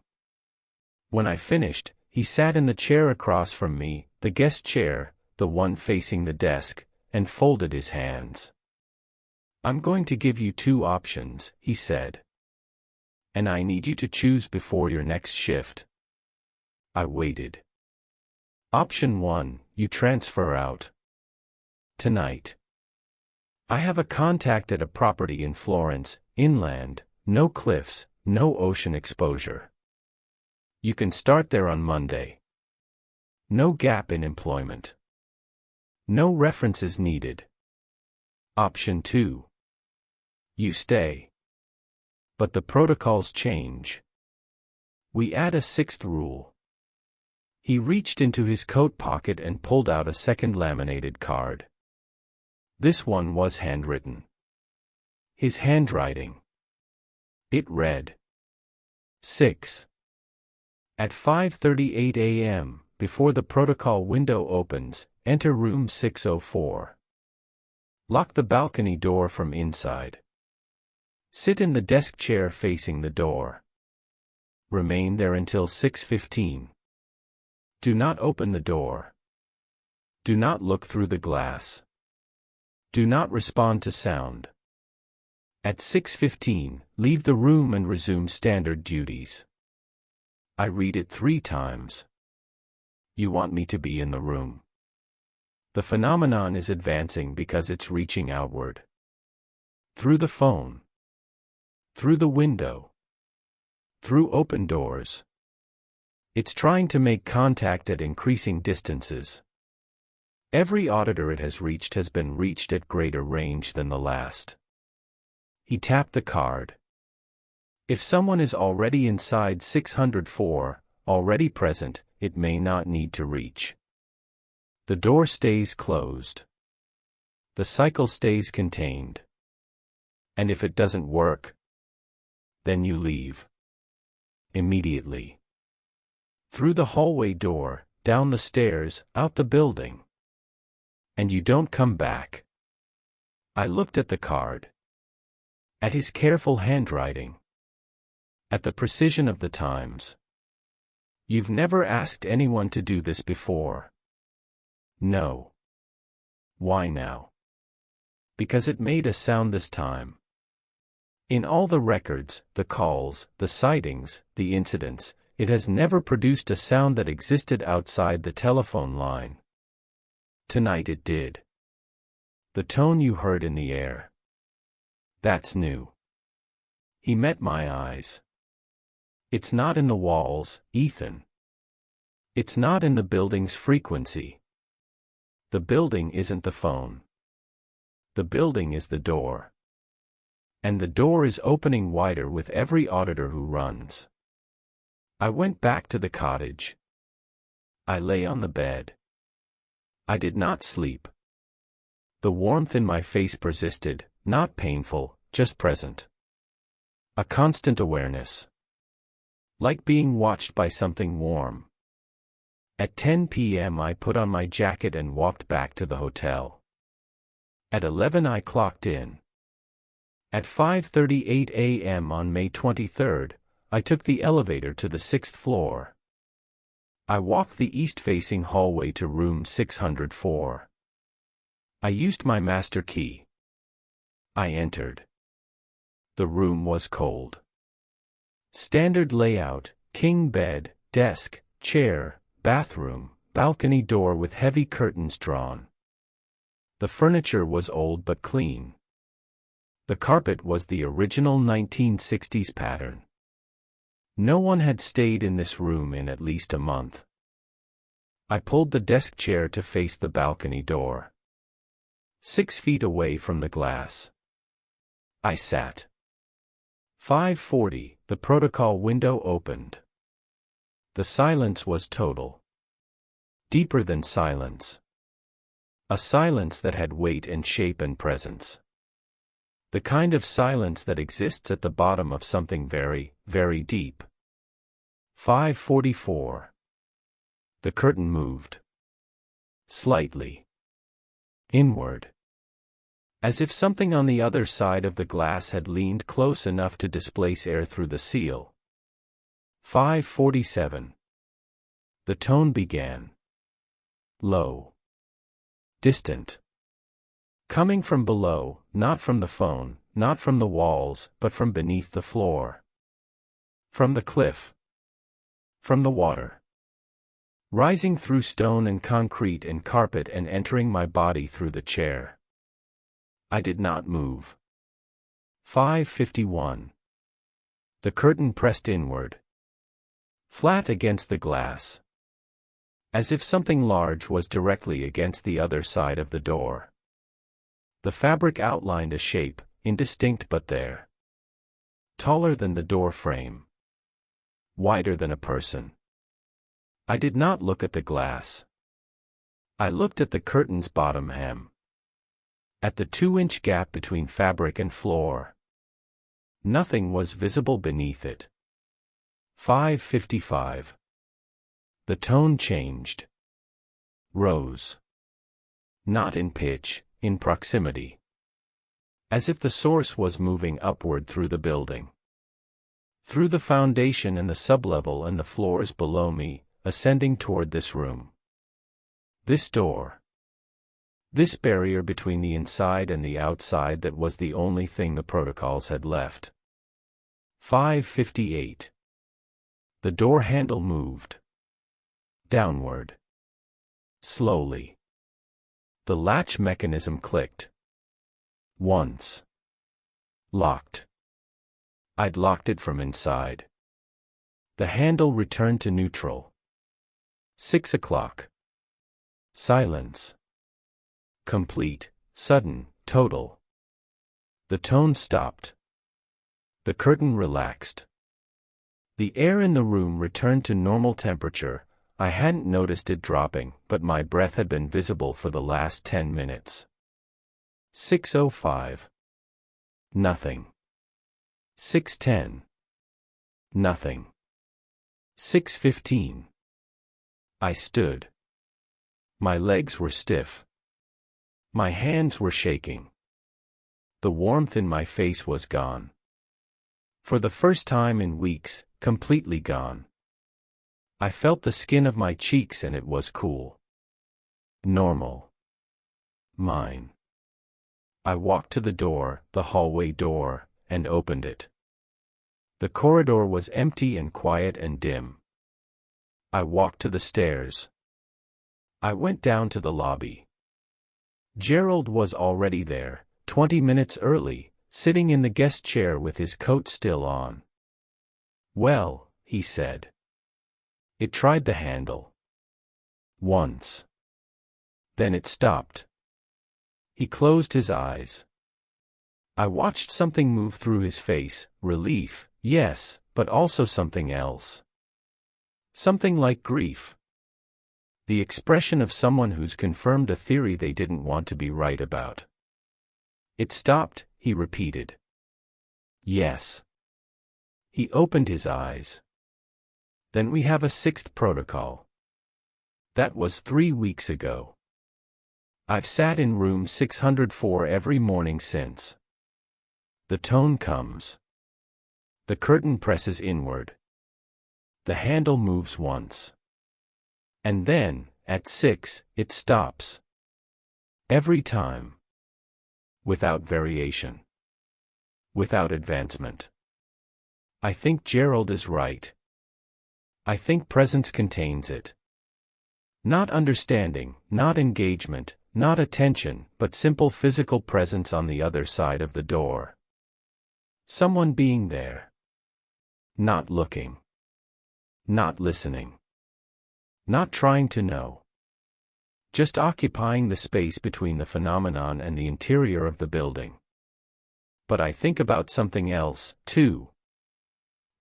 When I finished, he sat in the chair across from me, the guest chair, the one facing the desk, and folded his hands. "I'm going to give you 2 options," he said. "And I need you to choose before your next shift." I waited. Option 1, you transfer out. Tonight. I have a contact at a property in Florence, inland, no cliffs, no ocean exposure. You can start there on Monday. No gap in employment. No references needed. Option 2. You stay. But the protocols change. We add a 6th rule. He reached into his coat pocket and pulled out a second laminated card. This one was handwritten. His handwriting. It read. 6. At 5:38 a.m., before the protocol window opens, enter room 604. Lock the balcony door from inside. Sit in the desk chair facing the door. Remain there until 6:15. Do not open the door. Do not look through the glass. Do not respond to sound. At 6:15, leave the room and resume standard duties. I read it 3 times. You want me to be in the room. The phenomenon is advancing because it's reaching outward. Through the phone. Through the window. Through open doors. It's trying to make contact at increasing distances. Every auditor it has reached has been reached at greater range than the last. He tapped the card. If someone is already inside 604, already present, it may not need to reach. The door stays closed. The cycle stays contained. And if it doesn't work, then you leave. Immediately. Through the hallway door, down the stairs, out the building. And you don't come back. I looked at the card. At his careful handwriting. At the precision of the times. You've never asked anyone to do this before. No. Why now? Because it made a sound this time. In all the records, the calls, the sightings, the incidents, it has never produced a sound that existed outside the telephone line. Tonight it did. The tone you heard in the air. That's new. He met my eyes. It's not in the walls, Ethan. It's not in the building's frequency. The building isn't the phone. The building is the door. And the door is opening wider with every auditor who runs. I went back to the cottage. I lay on the bed. I did not sleep. The warmth in my face persisted, not painful, just present. A constant awareness. Like being watched by something warm. At 10 p.m. I put on my jacket and walked back to the hotel. At 11 I clocked in. At 5:38 a.m. on May 23, I took the elevator to the 6th floor. I walked the east-facing hallway to room 604. I used my master key. I entered. The room was cold. Standard layout, king bed, desk, chair, bathroom, balcony door with heavy curtains drawn. The furniture was old but clean. The carpet was the original 1960s pattern. No one had stayed in this room in at least a month. I pulled the desk chair to face the balcony door. 6 feet away from the glass. I sat. 5:40, the protocol window opened. The silence was total. Deeper than silence. A silence that had weight and shape and presence. The kind of silence that exists at the bottom of something very, very deep. 5:44. The curtain moved. Slightly. Inward. As if something on the other side of the glass had leaned close enough to displace air through the seal. 5:47. The tone began. Low. Distant. Coming from below, not from the phone, not from the walls, but from beneath the floor. From the cliff. From the water. Rising through stone and concrete and carpet and entering my body through the chair. I did not move. 5:51. The curtain pressed inward. Flat against the glass. As if something large was directly against the other side of the door. The fabric outlined a shape, indistinct but there. Taller than the door frame. Wider than a person. I did not look at the glass. I looked at the curtain's bottom hem. At the 2-inch gap between fabric and floor. Nothing was visible beneath it. 5:55. The tone changed. Rose. Not in pitch, in proximity. As if the source was moving upward through the building. Through the foundation and the sublevel and the floors below me, ascending toward this room. This door. This barrier between the inside and the outside that was the only thing the protocols had left. 5:58. The door handle moved. Downward. Slowly. The latch mechanism clicked. Once. Locked. I'd locked it from inside. The handle returned to neutral. 6 o'clock. Silence. Complete, sudden, total. The tone stopped. The curtain relaxed. The air in the room returned to normal temperature. I hadn't noticed it dropping, but my breath had been visible for the last 10 minutes. 6:05. Nothing. 6:10. Nothing. 6:15. I stood. My legs were stiff. My hands were shaking. The warmth in my face was gone. For the first time in weeks, completely gone. I felt the skin of my cheeks and it was cool. Normal. Mine. I walked to the door, the hallway door, and opened it. The corridor was empty and quiet and dim. I walked to the stairs. I went down to the lobby. Gerald was already there, 20 minutes early, sitting in the guest chair with his coat still on. "Well," he said. It tried the handle. Once. Then it stopped. He closed his eyes. I watched something move through his face, relief, yes, but also something else. Something like grief. The expression of someone who's confirmed a theory they didn't want to be right about. "It stopped," he repeated. "Yes." He opened his eyes. "Then we have a sixth protocol." That was 3 weeks ago. I've sat in room 604 every morning since. The tone comes. The curtain presses inward. The handle moves once. And then, at 6, it stops. Every time. Without variation. Without advancement. I think Gerald is right. I think presence contains it. Not understanding, not engagement, not attention, but simple physical presence on the other side of the door. Someone being there. Not looking. Not listening. Not trying to know. Just occupying the space between the phenomenon and the interior of the building. But I think about something else, too.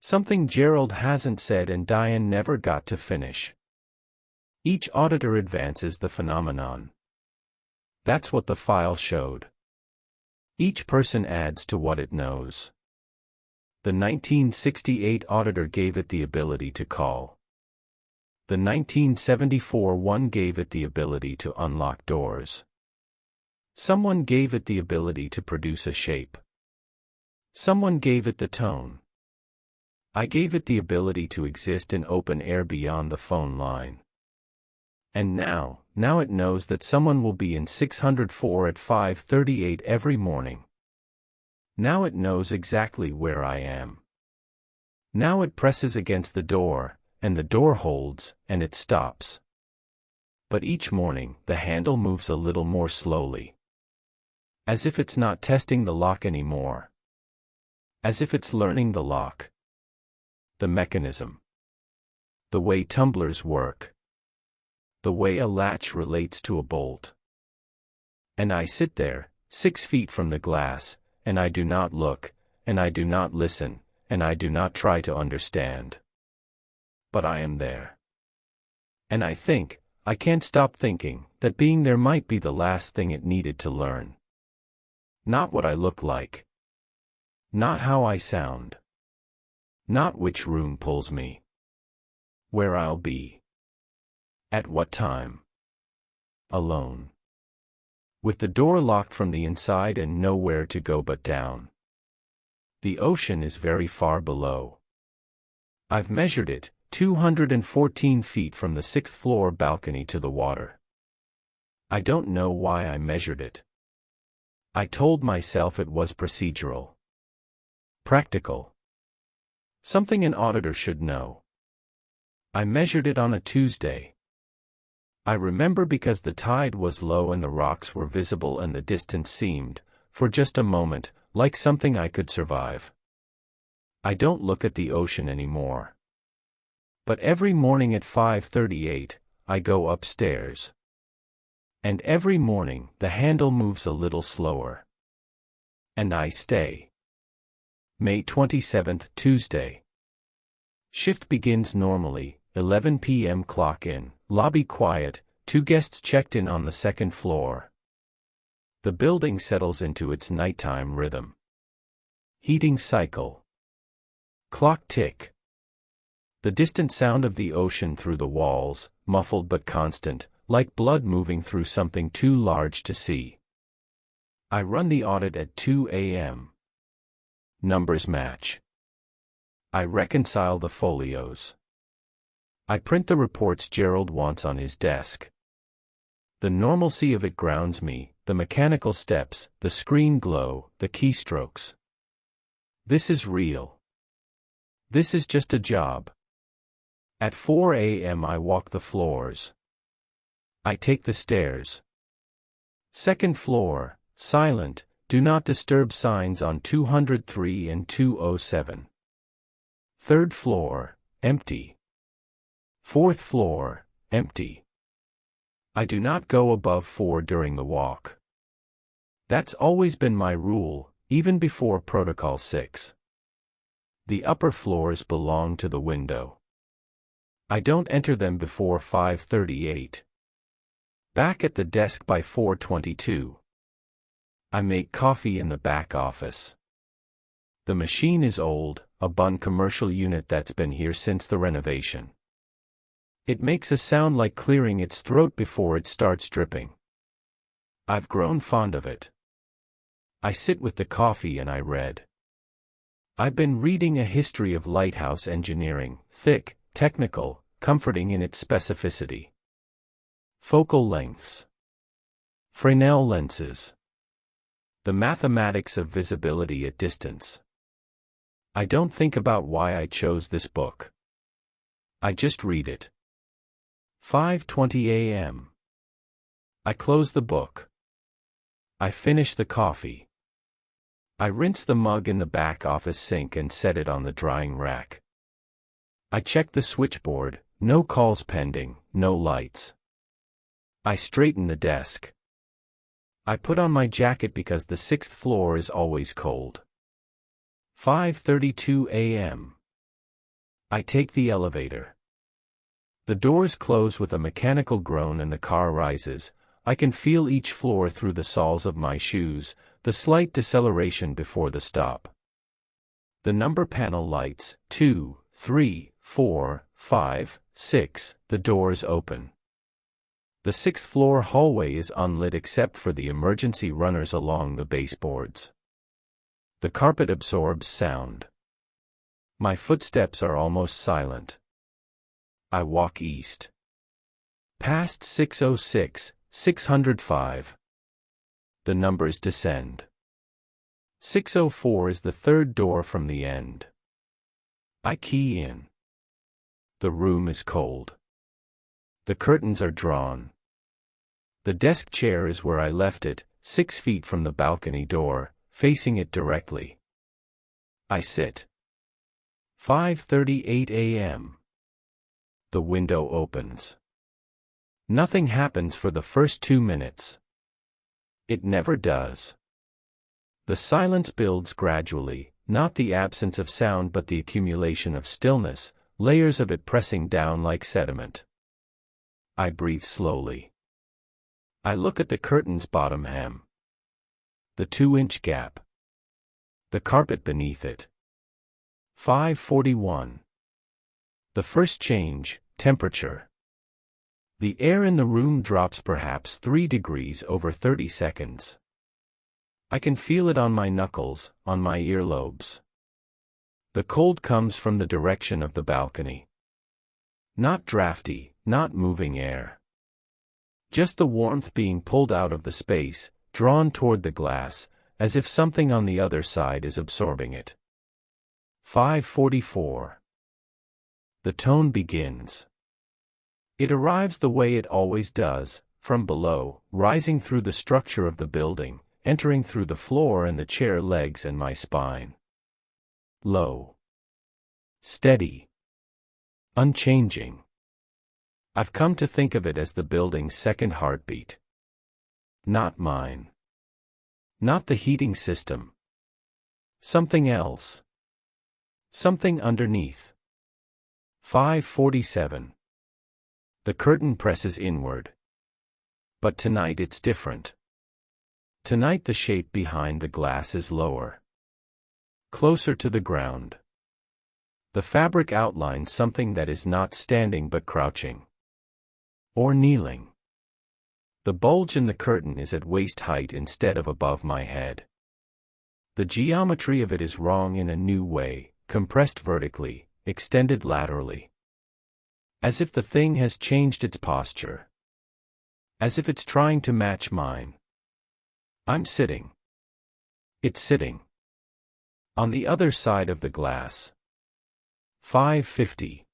Something Gerald hasn't said and Diane never got to finish. Each auditor advances the phenomenon. That's what the file showed. Each person adds to what it knows. The 1968 auditor gave it the ability to call. The 1974 one gave it the ability to unlock doors. Someone gave it the ability to produce a shape. Someone gave it the tone. I gave it the ability to exist in open air beyond the phone line. And now it knows that someone will be in 604 at 5:38 every morning. Now it knows exactly where I am. Now it presses against the door, and the door holds, and it stops. But each morning, the handle moves a little more slowly. As if it's not testing the lock anymore. As if it's learning the lock. The mechanism. The way tumblers work. The way a latch relates to a bolt. And I sit there, 6 feet from the glass, and I do not look, and I do not listen, and I do not try to understand. But I am there. And I think, I can't stop thinking, that being there might be the last thing it needed to learn. Not what I look like. Not how I sound. Not which room pulls me. Where I'll be. At what time? Alone. With the door locked from the inside and nowhere to go but down. The ocean is very far below. I've measured it, 214 feet from the 6th floor balcony to the water. I don't know why I measured it. I told myself it was procedural. Practical. Something an auditor should know. I measured it on a Tuesday. I remember because the tide was low and the rocks were visible and the distance seemed, for just a moment, like something I could survive. I don't look at the ocean anymore. But every morning at 5:38, I go upstairs. And every morning, the handle moves a little slower. And I stay. May 27th, Tuesday. Shift begins normally, 11 p.m. clock in, lobby quiet, 2 guests checked in on the second floor. The building settles into its nighttime rhythm. Heating cycle. Clock tick. The distant sound of the ocean through the walls, muffled but constant, like blood moving through something too large to see. I run the audit at 2 a.m. Numbers match. I reconcile the folios. I print the reports Gerald wants on his desk. The normalcy of it grounds me, the mechanical steps, the screen glow, the keystrokes. This is real. This is just a job. At 4 a.m. I walk the floors. I take the stairs. Second floor, silent, do not disturb signs on 203 and 207. Third floor, empty. Fourth floor, empty. I do not go above 4 during the walk. That's always been my rule, even before Protocol 6. The upper floors belong to the window. I don't enter them before 5:38. Back at the desk by 4:22. I make coffee in the back office. The machine is old, a Bun commercial unit that's been here since the renovation. It makes a sound like clearing its throat before it starts dripping. I've grown fond of it. I sit with the coffee and I read. I've been reading a history of lighthouse engineering, thick, technical, comforting in its specificity. Focal lengths. Fresnel lenses. The mathematics of visibility at distance. I don't think about why I chose this book. I just read it. 5:20 a.m. I close the book. I finish the coffee. I rinse the mug in the back office sink and set it on the drying rack. I check the switchboard, no calls pending, no lights. I straighten the desk. I put on my jacket because the 6th floor is always cold. 5:32 a.m. I take the elevator. The doors close with a mechanical groan and the car rises. I can feel each floor through the soles of my shoes, the slight deceleration before the stop. The number panel lights, 2, 3, 4, 5, 6, the doors open. The 6th floor hallway is unlit except for the emergency runners along the baseboards. The carpet absorbs sound. My footsteps are almost silent. I walk east. Past 606, 605. The numbers descend. 604 is the third door from the end. I key in. The room is cold. The curtains are drawn. The desk chair is where I left it, 6 feet from the balcony door, facing it directly. I sit. 5:38 a.m. The window opens. Nothing happens for the first 2 minutes. It never does. The silence builds gradually, not the absence of sound but the accumulation of stillness, layers of it pressing down like sediment. I breathe slowly. I look at the curtain's bottom hem. The 2-inch gap. The carpet beneath it. 5:41. The first change, temperature. The air in the room drops perhaps 3 degrees over 30 seconds. I can feel it on my knuckles, on my earlobes. The cold comes from the direction of the balcony. Not drafty, not moving air. Just the warmth being pulled out of the space, drawn toward the glass, as if something on the other side is absorbing it. 5:44. The tone begins. It arrives the way it always does, from below, rising through the structure of the building, entering through the floor and the chair legs and my spine. Low. Steady. Unchanging. I've come to think of it as the building's second heartbeat. Not mine. Not the heating system. Something else. Something underneath. 5:47. The curtain presses inward. But tonight it's different. Tonight the shape behind the glass is lower. Closer to the ground. The fabric outlines something that is not standing but crouching. Or kneeling. The bulge in the curtain is at waist height instead of above my head. The geometry of it is wrong in a new way, compressed vertically, extended laterally. As if the thing has changed its posture. As if it's trying to match mine. I'm sitting. It's sitting. On the other side of the glass. 5:50.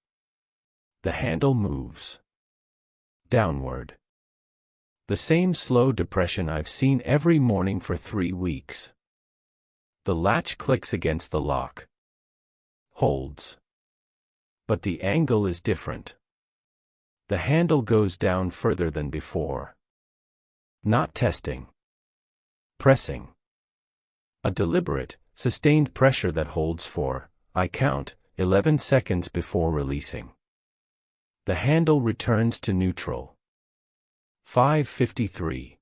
The handle moves. Downward. The same slow depression I've seen every morning for 3 weeks. The latch clicks against the lock. Holds. But the angle is different. The handle goes down further than before. Not testing. Pressing. A deliberate, sustained pressure that holds for, I count, 11 seconds before releasing. The handle returns to neutral. 5:53.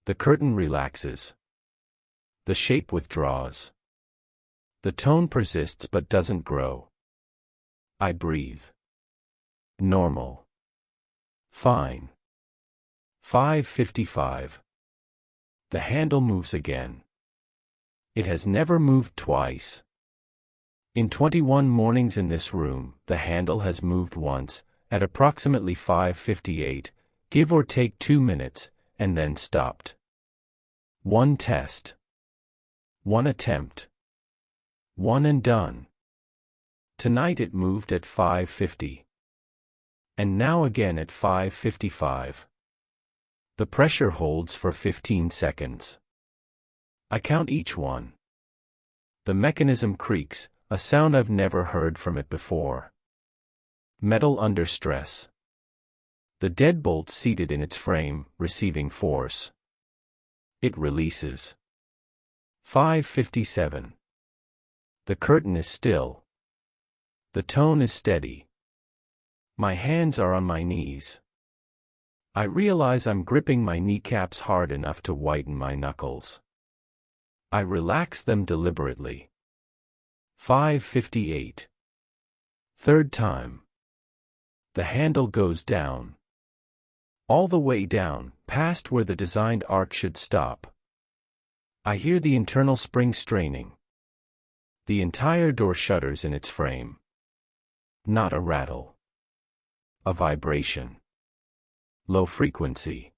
The curtain relaxes. The shape withdraws. The tone persists but doesn't grow. I breathe. Normal. Fine. 5:55. The handle moves again. It has never moved twice. In 21 mornings in this room, the handle has moved once, at approximately 5:58, give or take 2 minutes, and then stopped. One test. One attempt. One and done. Tonight it moved at 5:50. And now again at 5:55. The pressure holds for 15 seconds. I count each one. The mechanism creaks, a sound I've never heard from it before. Metal under stress. The deadbolt seated in its frame, receiving force. It releases. 5:57. The curtain is still. The tone is steady. My hands are on my knees. I realize I'm gripping my kneecaps hard enough to whiten my knuckles. I relax them deliberately. 5:58. Third time. The handle goes down. All the way down, past where the designed arc should stop. I hear the internal spring straining. The entire door shudders in its frame. Not a rattle. A vibration. Low frequency.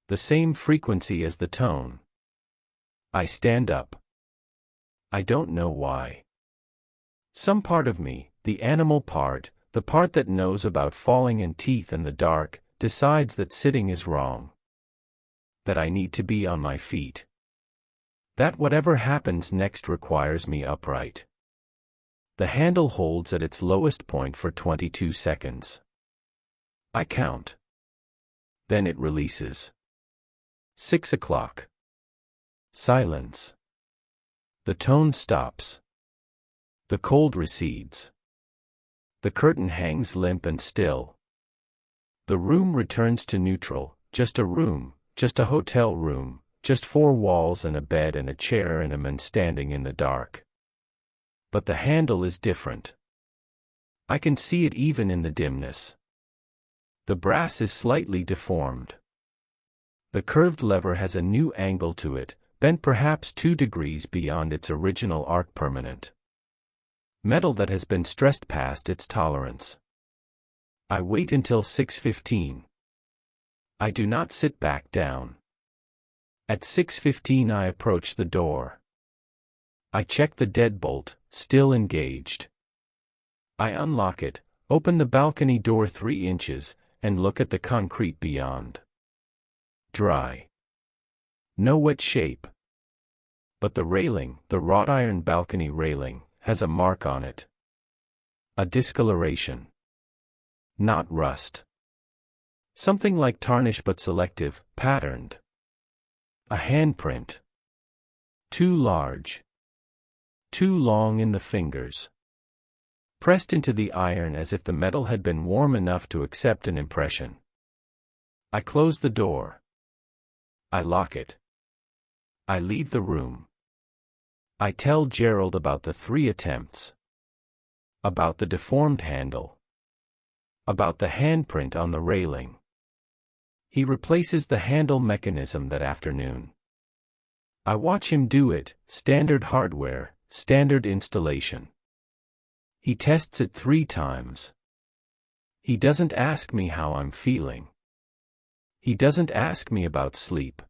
The same frequency as the tone. I stand up. I don't know why. Some part of me, the animal part, the part that knows about falling and teeth in the dark, decides that sitting is wrong. That I need to be on my feet. That whatever happens next requires me upright. The handle holds at its lowest point for 22 seconds. I count. Then it releases. 6 o'clock. Silence. The tone stops. The cold recedes. The curtain hangs limp and still. The room returns to neutral, just a room, just a hotel room, just 4 walls and a bed and a chair and a man standing in the dark. But the handle is different. I can see it even in the dimness. The brass is slightly deformed. The curved lever has a new angle to it, bent perhaps 2 degrees beyond its original arc permanent. Metal that has been stressed past its tolerance. I wait until 6:15. I do not sit back down. At 6:15 I approach the door. I check the deadbolt, still engaged. I unlock it, open the balcony door 3 inches, and look at the concrete beyond. Dry. No wet shape. But the railing, the wrought iron balcony railing, has a mark on it. A discoloration. Not rust. Something like tarnish but selective, patterned. A handprint. Too large. Too long in the fingers. Pressed into the iron as if the metal had been warm enough to accept an impression. I close the door. I lock it. I leave the room. I tell Gerald about the 3 attempts. About the deformed handle. About the handprint on the railing. He replaces the handle mechanism that afternoon. I watch him do it, standard hardware, standard installation. He tests it 3 times. He doesn't ask me how I'm feeling. He doesn't ask me about sleep.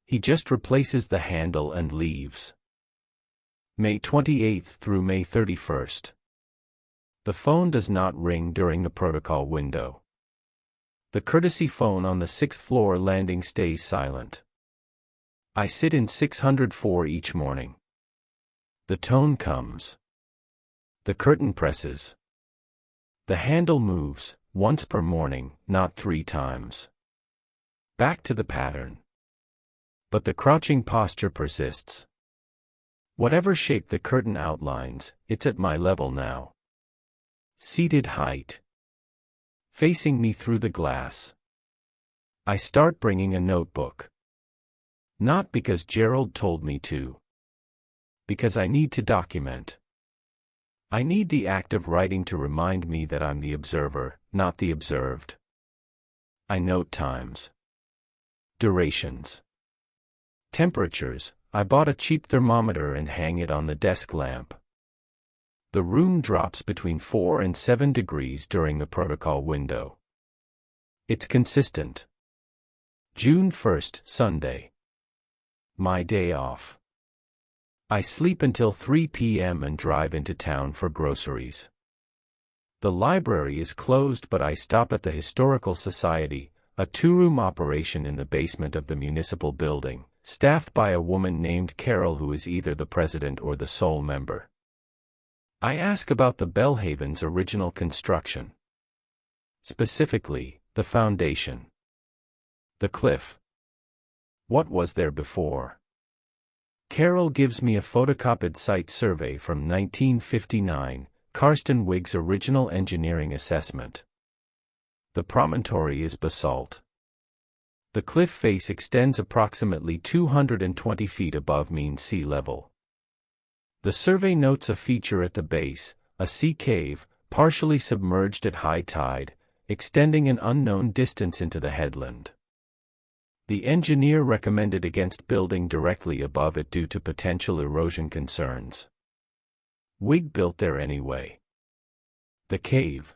He just replaces the handle and leaves. May 28th through May 31st. The phone does not ring during the protocol window. The courtesy phone on the 6th floor landing stays silent. I sit in 604 each morning. The tone comes. The curtain presses. The handle moves, once per morning, not 3 times. Back to the pattern. But the crouching posture persists. Whatever shape the curtain outlines, it's at my level now. Seated height. Facing me through the glass. I start bringing a notebook. Not because Gerald told me to. Because I need to document. I need the act of writing to remind me that I'm the observer, not the observed. I note times. Durations. Temperatures. I bought a cheap thermometer and hang it on the desk lamp. The room drops between 4 and 7 degrees during the protocol window. It's consistent. June 1st, Sunday. My day off. I sleep until 3 p.m. and drive into town for groceries. The library is closed, but I stop at the Historical Society, a 2-room operation in the basement of the municipal building, staffed by a woman named Carol who is either the president or the sole member. I ask about the Belhaven's original construction. Specifically, the foundation. The cliff. What was there before? Carol gives me a photocopied site survey from 1959, Karsten Wigg's original engineering assessment. The promontory is basalt. The cliff face extends approximately 220 feet above mean sea level. The survey notes a feature at the base, a sea cave, partially submerged at high tide, extending an unknown distance into the headland. The engineer recommended against building directly above it due to potential erosion concerns. Wigg built there anyway. The cave.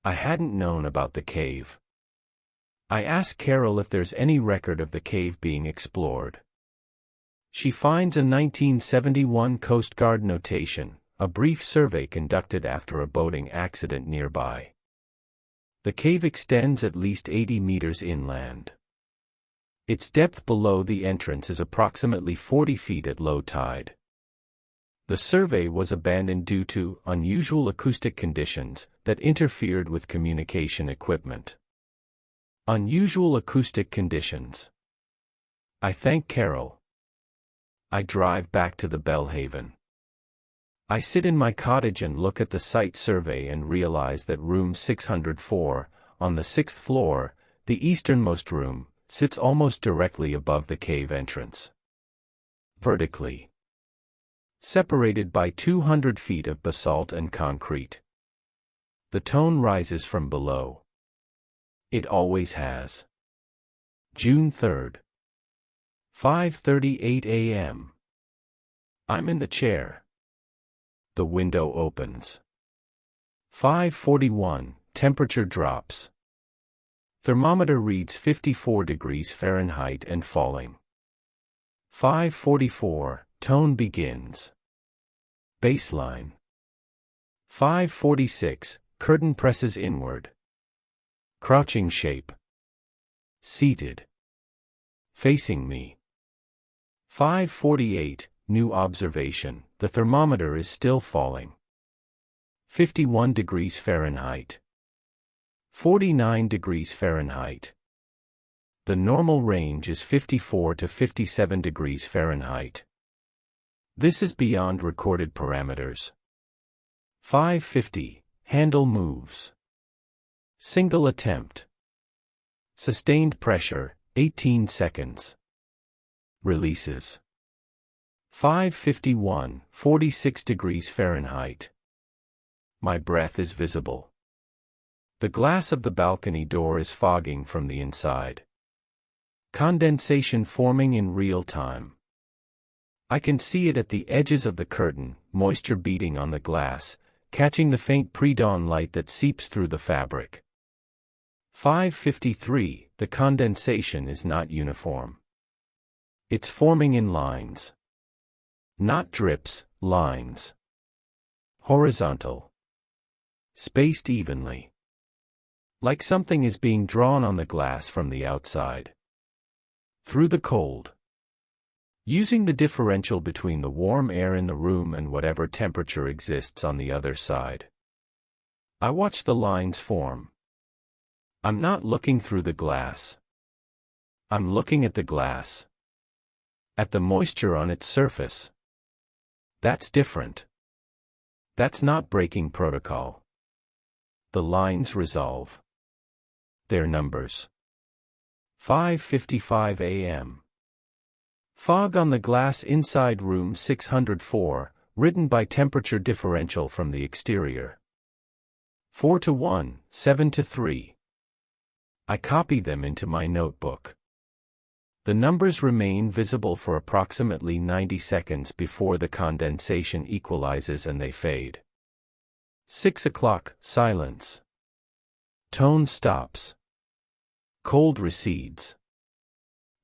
I hadn't known about the cave. I ask Carol if there's any record of the cave being explored. She finds a 1971 Coast Guard notation, a brief survey conducted after a boating accident nearby. The cave extends at least 80 meters inland. Its depth below the entrance is approximately 40 feet at low tide. The survey was abandoned due to unusual acoustic conditions that interfered with communication equipment. Unusual acoustic conditions. I thank Carol. I drive back to the Belhaven. I sit in my cottage and look at the site survey and realize that room 604, on the 6th floor, the easternmost room, sits almost directly above the cave entrance. Vertically. Separated by 200 feet of basalt and concrete. The tone rises from below. It always has. June 3rd. 5:38 a.m. I'm in the chair. The window opens. 5:41, temperature drops. Thermometer reads 54 degrees Fahrenheit and falling. 5:44, tone begins. Baseline. 5:46, curtain presses inward. Crouching shape. Seated. Facing me. 5:48, new observation, the thermometer is still falling. 51 degrees Fahrenheit. 49 degrees Fahrenheit. The normal range is 54 to 57 degrees Fahrenheit. This is beyond recorded parameters. 550, handle moves. Single attempt. Sustained pressure, 18 seconds. Releases. 551, 46 degrees Fahrenheit. My breath is visible. The glass of the balcony door is fogging from the inside. Condensation forming in real time. I can see it at the edges of the curtain, moisture beating on the glass, catching the faint pre-dawn light that seeps through the fabric. 553, the condensation is not uniform. It's forming in lines. Not drips, lines. Horizontal. Spaced evenly. Like something is being drawn on the glass from the outside. Through the cold. Using the differential between the warm air in the room and whatever temperature exists on the other side. I watch the lines form. I'm not looking through the glass. I'm looking at the glass. At the moisture on its surface. That's different. That's not breaking protocol. The lines resolve. Their numbers. 5:55 a.m. Fog on the glass inside room 604, written by temperature differential from the exterior. 4-1, 7-3. I copy them into my notebook. The numbers remain visible for approximately 90 seconds before the condensation equalizes and they fade. 6 o'clock, silence. Tone stops. Cold recedes.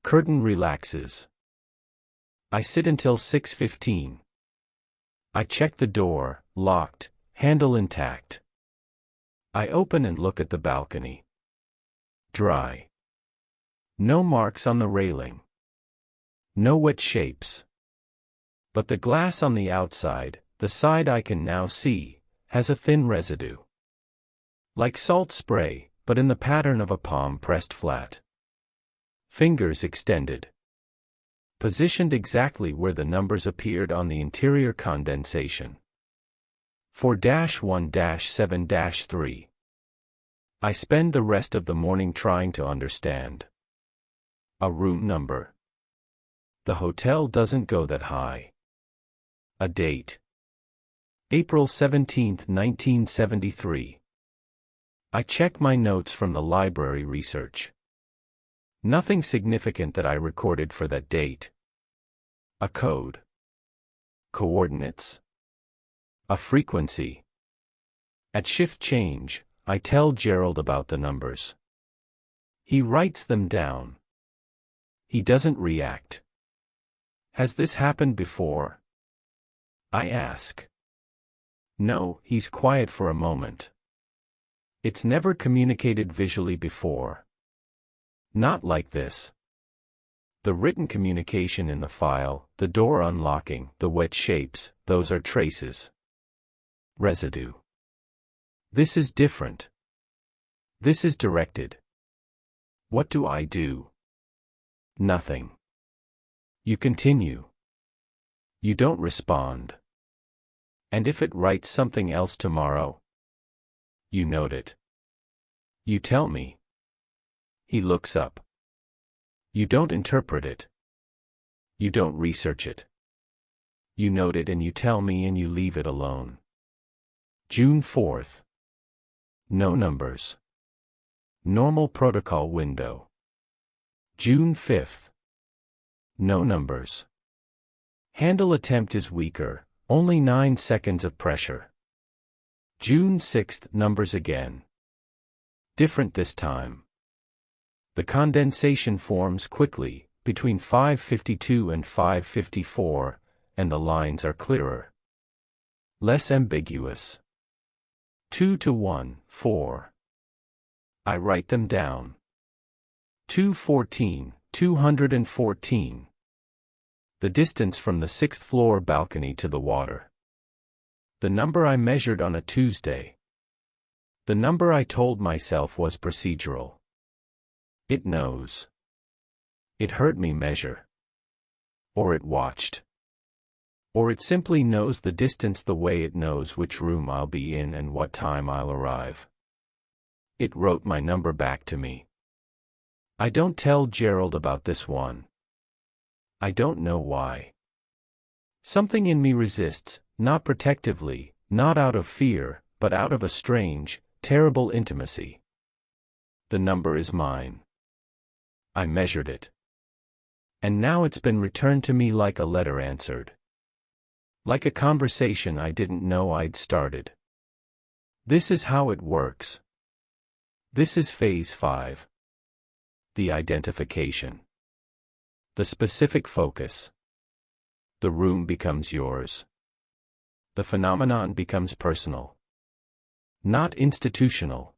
Curtain relaxes. I sit until 6:15. I check the door, locked, handle intact. I open and look at the balcony. Dry. No marks on the railing. No wet shapes. But the glass on the outside, the side I can now see, has a thin residue. Like salt spray, but in the pattern of a palm pressed flat. Fingers extended. Positioned exactly where the numbers appeared on the interior condensation. 4-1-7-3. I spend the rest of the morning trying to understand. A room number. The hotel doesn't go that high. A date. April 17, 1973. I check my notes from the library research. Nothing significant that I recorded for that date. A code. Coordinates. A frequency. At shift change, I tell Gerald about the numbers. He writes them down. He doesn't react. Has this happened before? I ask. No, he's quiet for a moment. It's never communicated visually before. Not like this. The written communication in the file, the door unlocking, the wet shapes, those are traces. Residue. This is different. This is directed. What do I do? Nothing. You continue. You don't respond. And if it writes something else tomorrow? You note it. You tell me. He looks up. You don't interpret it. You don't research it. You note it and you tell me and you leave it alone. June 4th. No numbers. Normal protocol window. June 5th. No numbers. Handle attempt is weaker, only 9 seconds of pressure. June 6th, numbers again. Different this time. The condensation forms quickly, between 5:52 and 5:54, and the lines are clearer. Less ambiguous. 2-1, 4. I write them down. 214, 214. The distance from the 6th floor balcony to the water. The number I measured on a Tuesday. The number I told myself was procedural. It knows. It heard me measure. Or it watched. Or it simply knows the distance the way it knows which room I'll be in and what time I'll arrive. It wrote my number back to me. I don't tell Gerald about this one. I don't know why. Something in me resists, not protectively, not out of fear, but out of a strange, terrible intimacy. The number is mine. I measured it. And now it's been returned to me like a letter answered. Like a conversation I didn't know I'd started. This is how it works. This is phase 5. The identification. The specific focus. The room becomes yours. The phenomenon becomes personal. Not institutional.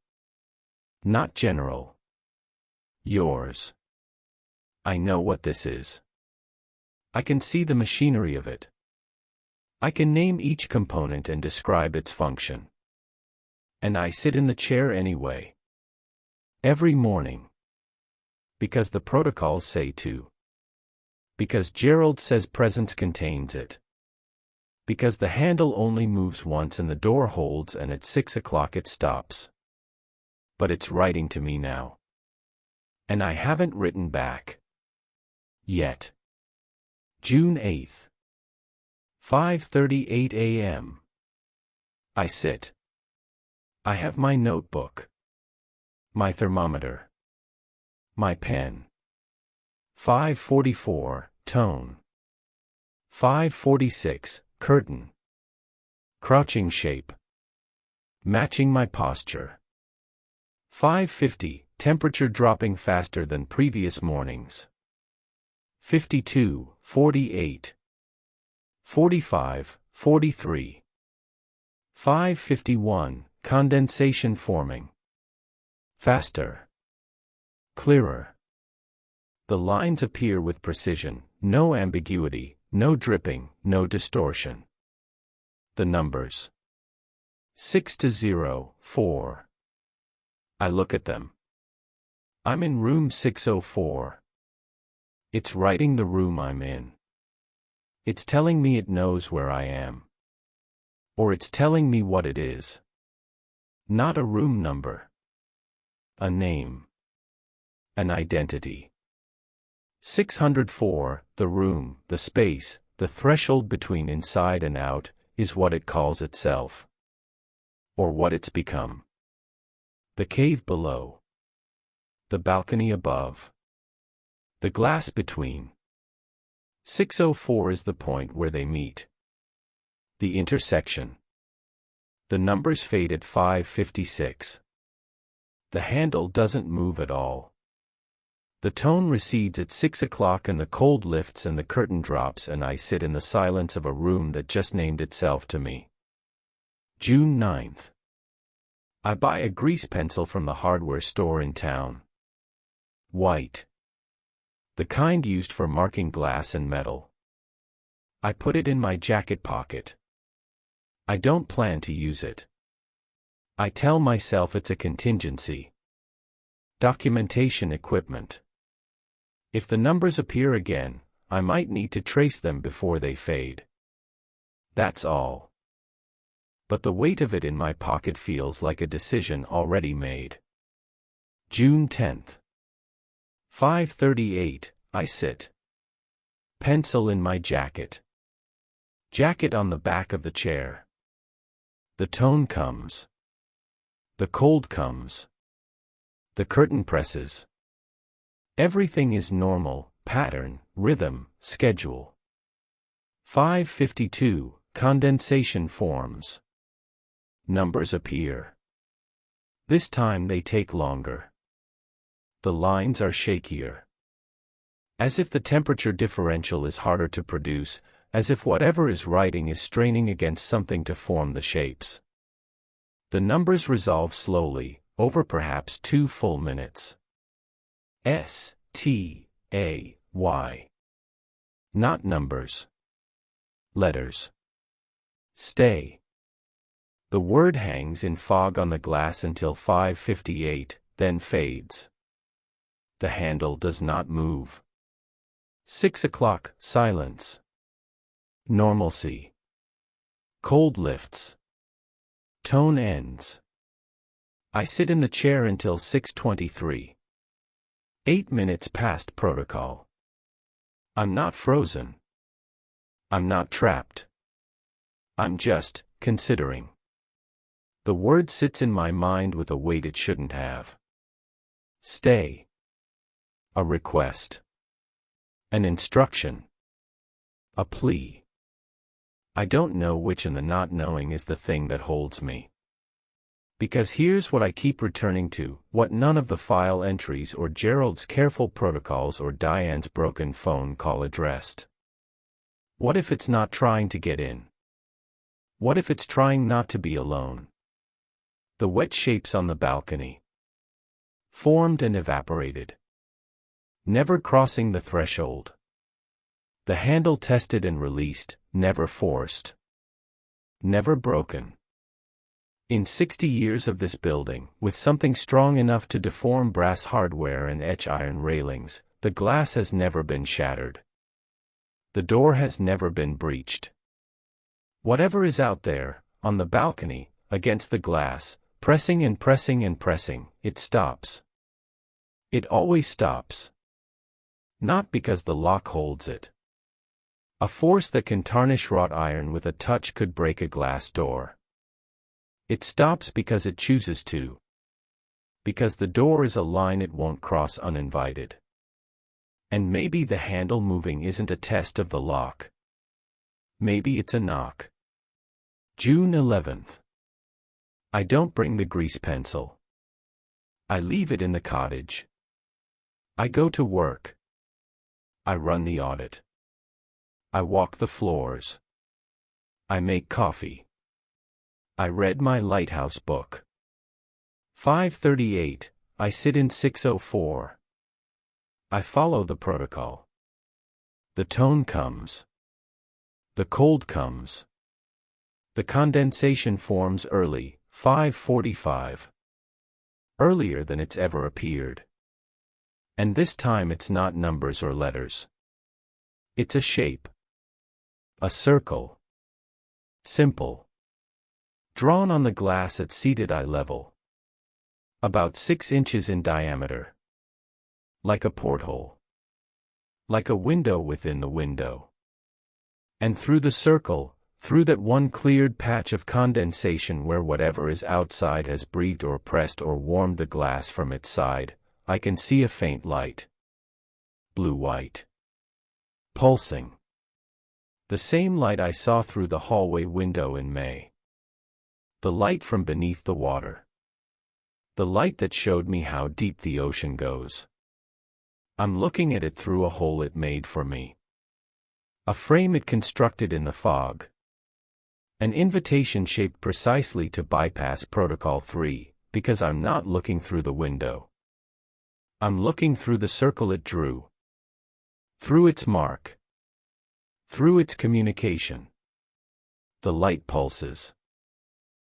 Not general. Yours. I know what this is. I can see the machinery of it. I can name each component and describe its function. And I sit in the chair anyway. Every morning. Because the protocols say to. Because Gerald says presence contains it. Because the handle only moves once and the door holds and at 6 o'clock it stops. But it's writing to me now. And I haven't written back. Yet. June 8th. 5:38 a.m. I sit. I have my notebook. My thermometer. My pen. 5:44, tone. 5:46, curtain. Crouching shape. Matching my posture. 5:50, temperature dropping faster than previous mornings. 52, 48. 45, 43. 5:51, condensation forming. Faster. Clearer. The lines appear with precision, no ambiguity, no dripping, no distortion. The numbers. 6 to 0, 4. I look at them. I'm in room 604. It's writing the room I'm in. It's telling me it knows where I am. Or it's telling me what it is. Not a room number. A name. An identity. 604, the room, the space, the threshold between inside and out, is what it calls itself. Or what it's become. The cave below. The balcony above. The glass between. 604 is the point where they meet. The intersection. The numbers fade at 5:56. The handle doesn't move at all. The tone recedes at 6 o'clock and the cold lifts and the curtain drops and I sit in the silence of a room that just named itself to me. June 9th. I buy a grease pencil from the hardware store in town. White. The kind used for marking glass and metal. I put it in my jacket pocket. I don't plan to use it. I tell myself it's a contingency. Documentation equipment. If the numbers appear again, I might need to trace them before they fade. That's all. But the weight of it in my pocket feels like a decision already made. June 10th. 5:38, I sit. Pencil in my jacket. Jacket on the back of the chair. The tone comes. The cold comes. The curtain presses. Everything is normal, pattern, rhythm, schedule. 5:52, condensation forms. Numbers appear. This time they take longer. The lines are shakier. As if the temperature differential is harder to produce, as if whatever is writing is straining against something to form the shapes. The numbers resolve slowly, over perhaps 2 full minutes. S, T, A, Y. Not numbers. Letters. Stay. The word hangs in fog on the glass until 5:58, then fades. The handle does not move. 6 o'clock, silence. Normalcy. Cold lifts. Tone ends. I sit in the chair until 6:23. 8 minutes past protocol. I'm not frozen. I'm not trapped. I'm just considering. The word sits in my mind with a weight it shouldn't have. Stay. A request. An instruction. A plea. I don't know which, and the not knowing is the thing that holds me. Because here's what I keep returning to, what none of the file entries or Gerald's careful protocols or Diane's broken phone call addressed. What if it's not trying to get in? What if it's trying not to be alone? The wet shapes on the balcony. Formed and evaporated. Never crossing the threshold. The handle tested and released, never forced. Never broken. In 60 years of this building, with something strong enough to deform brass hardware and etch iron railings, the glass has never been shattered. The door has never been breached. Whatever is out there, on the balcony, against the glass, pressing and pressing and pressing, it stops. It always stops. Not because the lock holds it. A force that can tarnish wrought iron with a touch could break a glass door. It stops because it chooses to. Because the door is a line it won't cross uninvited. And maybe the handle moving isn't a test of the lock. Maybe it's a knock. June 11th. I don't bring the grease pencil. I leave it in the cottage. I go to work. I run the audit. I walk the floors. I make coffee. I read my lighthouse book. 5:38, I sit in 6:04. I follow the protocol. The tone comes. The cold comes. The condensation forms early, 5:45. Earlier than it's ever appeared. And this time it's not numbers or letters. It's a shape. A circle. Simple. Drawn on the glass at seated eye level. About 6 inches in diameter. Like a porthole. Like a window within the window. And through the circle, through that one cleared patch of condensation where whatever is outside has breathed or pressed or warmed the glass from its side, I can see a faint light. Blue-white. Pulsing. The same light I saw through the hallway window in May. The light from beneath the water. The light that showed me how deep the ocean goes. I'm looking at it through a hole it made for me. A frame it constructed in the fog. An invitation shaped precisely to bypass Protocol 3, because I'm not looking through the window. I'm looking through the circle it drew. Through its mark. Through its communication. The light pulses.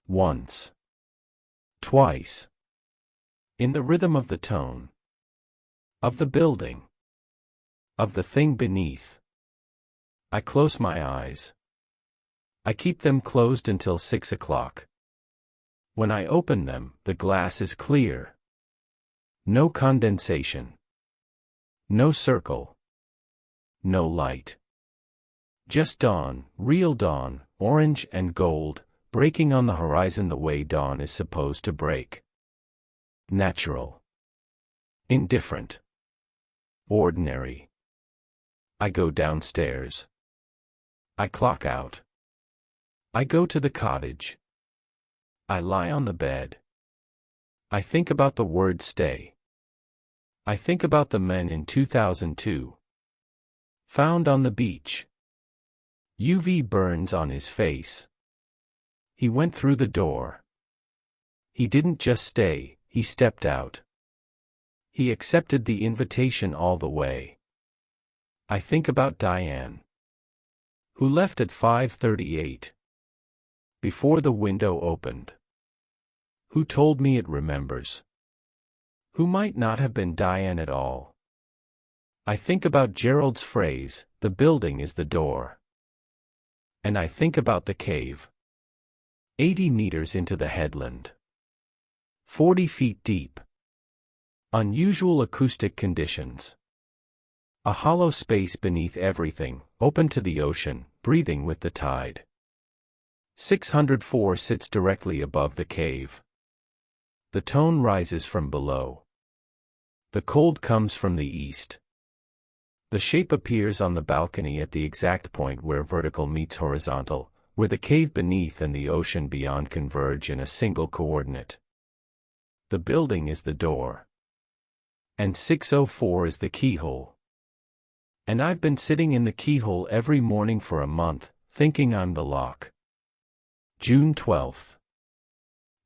Once. Twice. In the rhythm of the tone. Of the building. Of the thing beneath. I close my eyes. I keep them closed until 6 o'clock. When I open them, the glass is clear. No condensation. No circle. No light. Just dawn, real dawn, orange and gold, breaking on the horizon the way dawn is supposed to break. Natural. Indifferent. Ordinary. I go downstairs. I clock out. I go to the cottage. I lie on the bed. I think about the word stay. I think about the men in 2002. Found on the beach. UV burns on his face. He went through the door. He didn't just stay, he stepped out. He accepted the invitation all the way. I think about Diane. Who left at 5:38. Before the window opened. Who told me it remembers. Who might not have been Diane at all. I think about Gerald's phrase, the building is the door. And I think about the cave. 80 meters into the headland. 40 feet deep. Unusual acoustic conditions. A hollow space beneath everything, open to the ocean, breathing with the tide. 604 sits directly above the cave. The tone rises from below. The cold comes from the east. The shape appears on the balcony at the exact point where vertical meets horizontal, where the cave beneath and the ocean beyond converge in a single coordinate. The building is the door. And 604 is the keyhole. And I've been sitting in the keyhole every morning for a month, thinking I'm the lock. June 12th.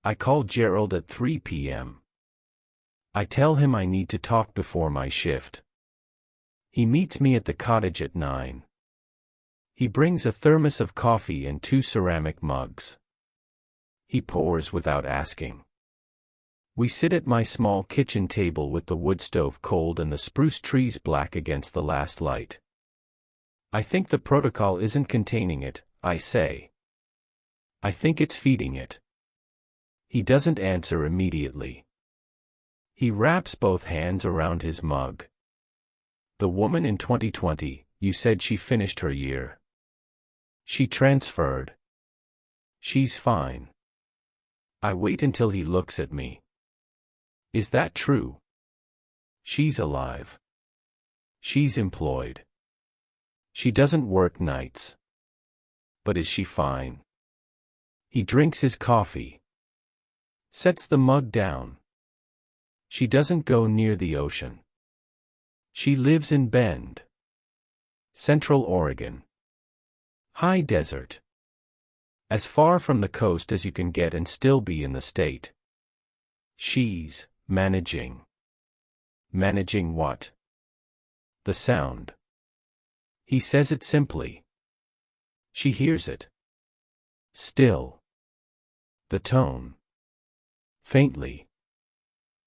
I call Gerald at 3 p.m. I tell him I need to talk before my shift. He meets me at the cottage at 9. He brings a thermos of coffee and 2 ceramic mugs. He pours without asking. We sit at my small kitchen table with the wood stove cold and the spruce trees black against the last light. I think the protocol isn't containing it, I say. I think it's feeding it. He doesn't answer immediately. He wraps both hands around his mug. The woman in 2020, you said she finished her year. She transferred. She's fine. I wait until he looks at me. Is that true? She's alive. She's employed. She doesn't work nights. But is she fine? He drinks his coffee. Sets the mug down. She doesn't go near the ocean. She lives in Bend, Central Oregon. High desert. As far from the coast as you can get and still be in the state. She's managing. Managing what? The sound. He says it simply. She hears it. Still. The tone. Faintly.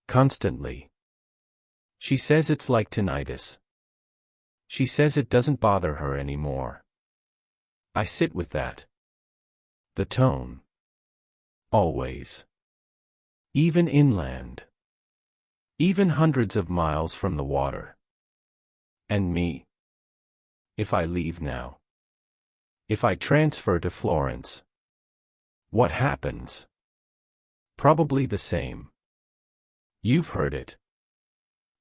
Constantly. She says it's like tinnitus. She says it doesn't bother her anymore. I sit with that. The tone. Always. Even inland. Even hundreds of miles from the water. And me. If I leave now. If I transfer to Florence. What happens? Probably the same. You've heard it.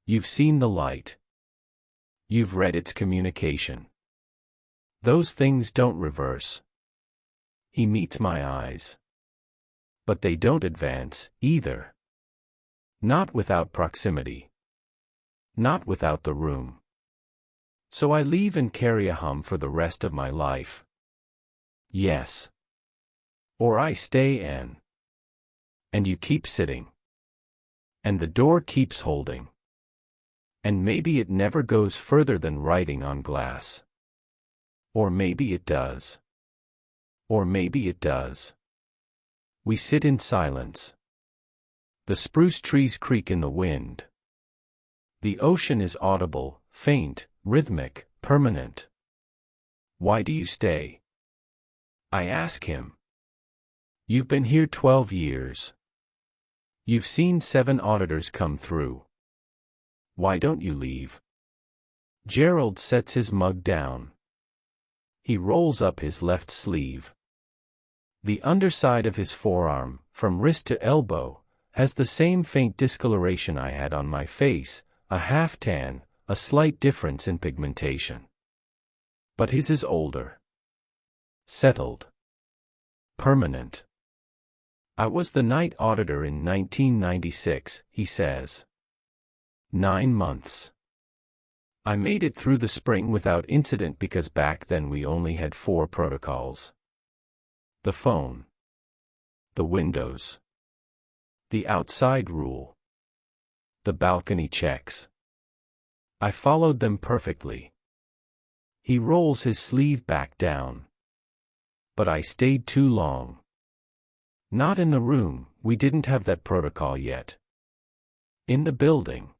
You've seen the light. You've read its communication. Those things don't reverse. He meets my eyes. But they don't advance, either. Not without proximity. Not without the room. So I leave and carry a hum for the rest of my life. Yes. Or I stay and you keep sitting. And the door keeps holding. And maybe it never goes further than writing on glass. Or maybe it does. Or maybe it does. We sit in silence. The spruce trees creak in the wind. The ocean is audible, faint, rhythmic, permanent. Why do you stay? I ask him. You've been here 12 years. You've seen 7 auditors come through. Why don't you leave? Gerald sets his mug down. He rolls up his left sleeve. The underside of his forearm, from wrist to elbow, has the same faint discoloration I had on my face, a half-tan, a slight difference in pigmentation. But his is older. Settled. Permanent. I was the night auditor in 1996, he says. 9 months. I made it through the spring without incident because back then we only had 4 protocols. The phone. The windows. The outside rule. The balcony checks. I followed them perfectly. He rolls his sleeve back down. But I stayed too long. Not in the room, we didn't have that protocol yet. In the building.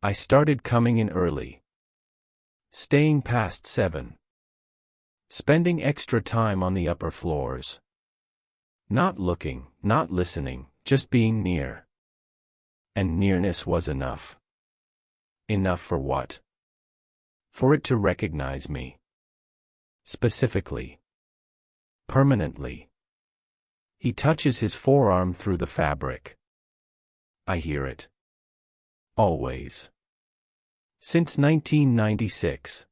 I started coming in early. Staying past 7. Spending extra time on the upper floors. Not looking, not listening, just being near. And nearness was enough. Enough for what? For it to recognize me. Specifically. Permanently. He touches his forearm through the fabric. I hear it. Always. Since 1996.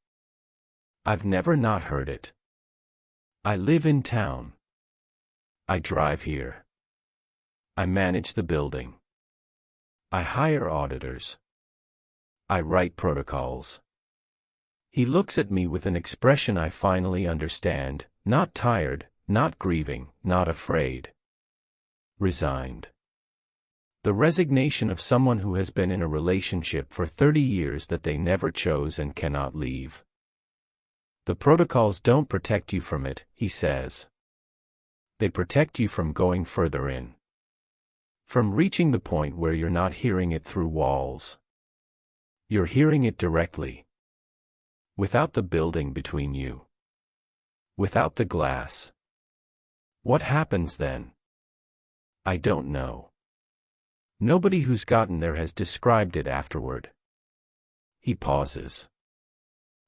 I've never not heard it. I live in town. I drive here. I manage the building. I hire auditors. I write protocols. He looks at me with an expression I finally understand, not tired, not grieving, not afraid. Resigned. The resignation of someone who has been in a relationship for 30 years that they never chose and cannot leave. The protocols don't protect you from it, he says. They protect you from going further in. From reaching the point where you're not hearing it through walls. You're hearing it directly. Without the building between you. Without the glass. What happens then? I don't know. Nobody who's gotten there has described it afterward. He pauses.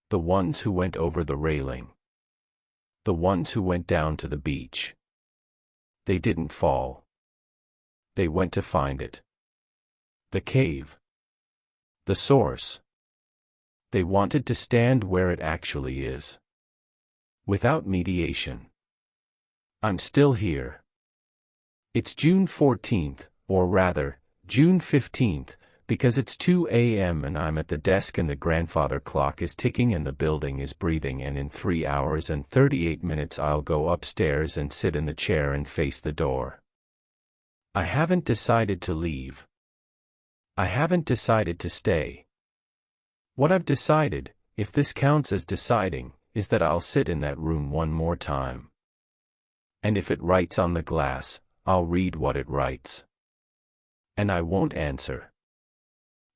The ones who went over the railing. The ones who went down to the beach. They didn't fall. They went to find it. The cave. The source. They wanted to stand where it actually is. Without mediation. I'm still here. It's June 14th, or rather, June 15th, because it's 2 a.m. and I'm at the desk and the grandfather clock is ticking and the building is breathing, and in 3 hours and 38 minutes I'll go upstairs and sit in the chair and face the door. I haven't decided to leave. I haven't decided to stay. What I've decided, if this counts as deciding, is that I'll sit in that room one more time. And if it writes on the glass, I'll read what it writes. And I won't answer.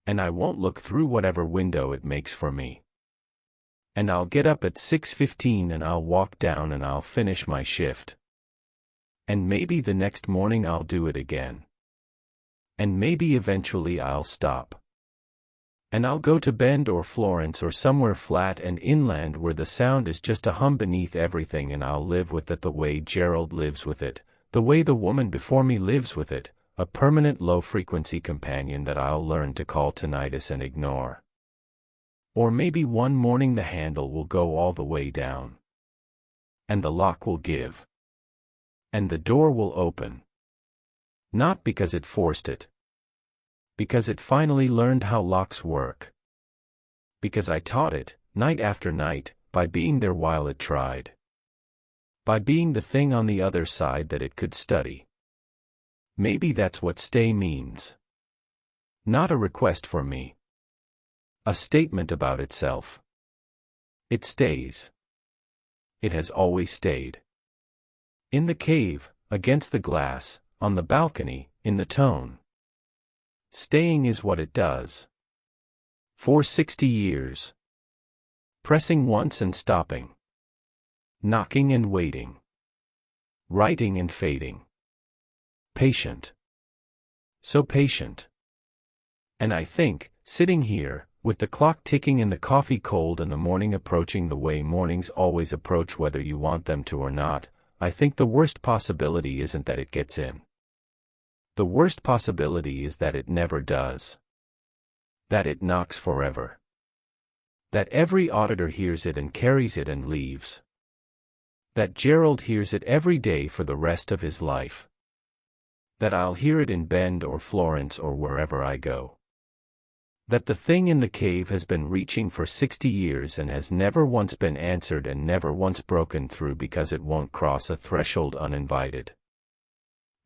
And I won't look through whatever window it makes for me. And I'll get up at 6:15 and I'll walk down and I'll finish my shift. And maybe the next morning I'll do it again. And maybe eventually I'll stop. And I'll go to Bend or Florence or somewhere flat and inland where the sound is just a hum beneath everything, and I'll live with it the way Gerald lives with it, the way the woman before me lives with it, a permanent low-frequency companion that I'll learn to call tinnitus and ignore. Or maybe one morning the handle will go all the way down. And the lock will give. And the door will open. Not because it forced it. Because it finally learned how locks work. Because I taught it, night after night, by being there while it tried. By being the thing on the other side that it could study. Maybe that's what stay means. Not a request for me. A statement about itself. It stays. It has always stayed. In the cave, against the glass, on the balcony, in the tone. Staying is what it does. For 60 years. Pressing once and stopping. Knocking and waiting. Writing and fading. Patient. So patient. And I think, sitting here, with the clock ticking and the coffee cold and the morning approaching the way mornings always approach whether you want them to or not, I think the worst possibility isn't that it gets in. The worst possibility is that it never does. That it knocks forever. That every auditor hears it and carries it and leaves. That Gerald hears it every day for the rest of his life. That I'll hear it in Bend or Florence or wherever I go. That the thing in the cave has been reaching for 60 years and has never once been answered and never once broken through because it won't cross a threshold uninvited.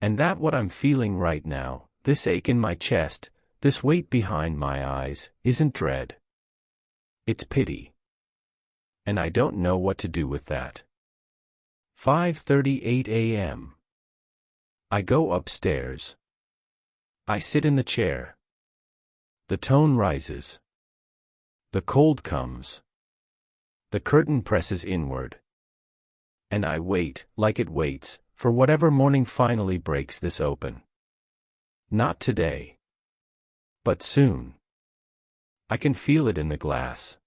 And that what I'm feeling right now, this ache in my chest, this weight behind my eyes, isn't dread. It's pity. And I don't know what to do with that. 5:38 a.m. I go upstairs. I sit in the chair. The tone rises. The cold comes. The curtain presses inward. and I wait, like it waits, for whatever morning finally breaks this open. Not today. But soon. I can feel it in the glass.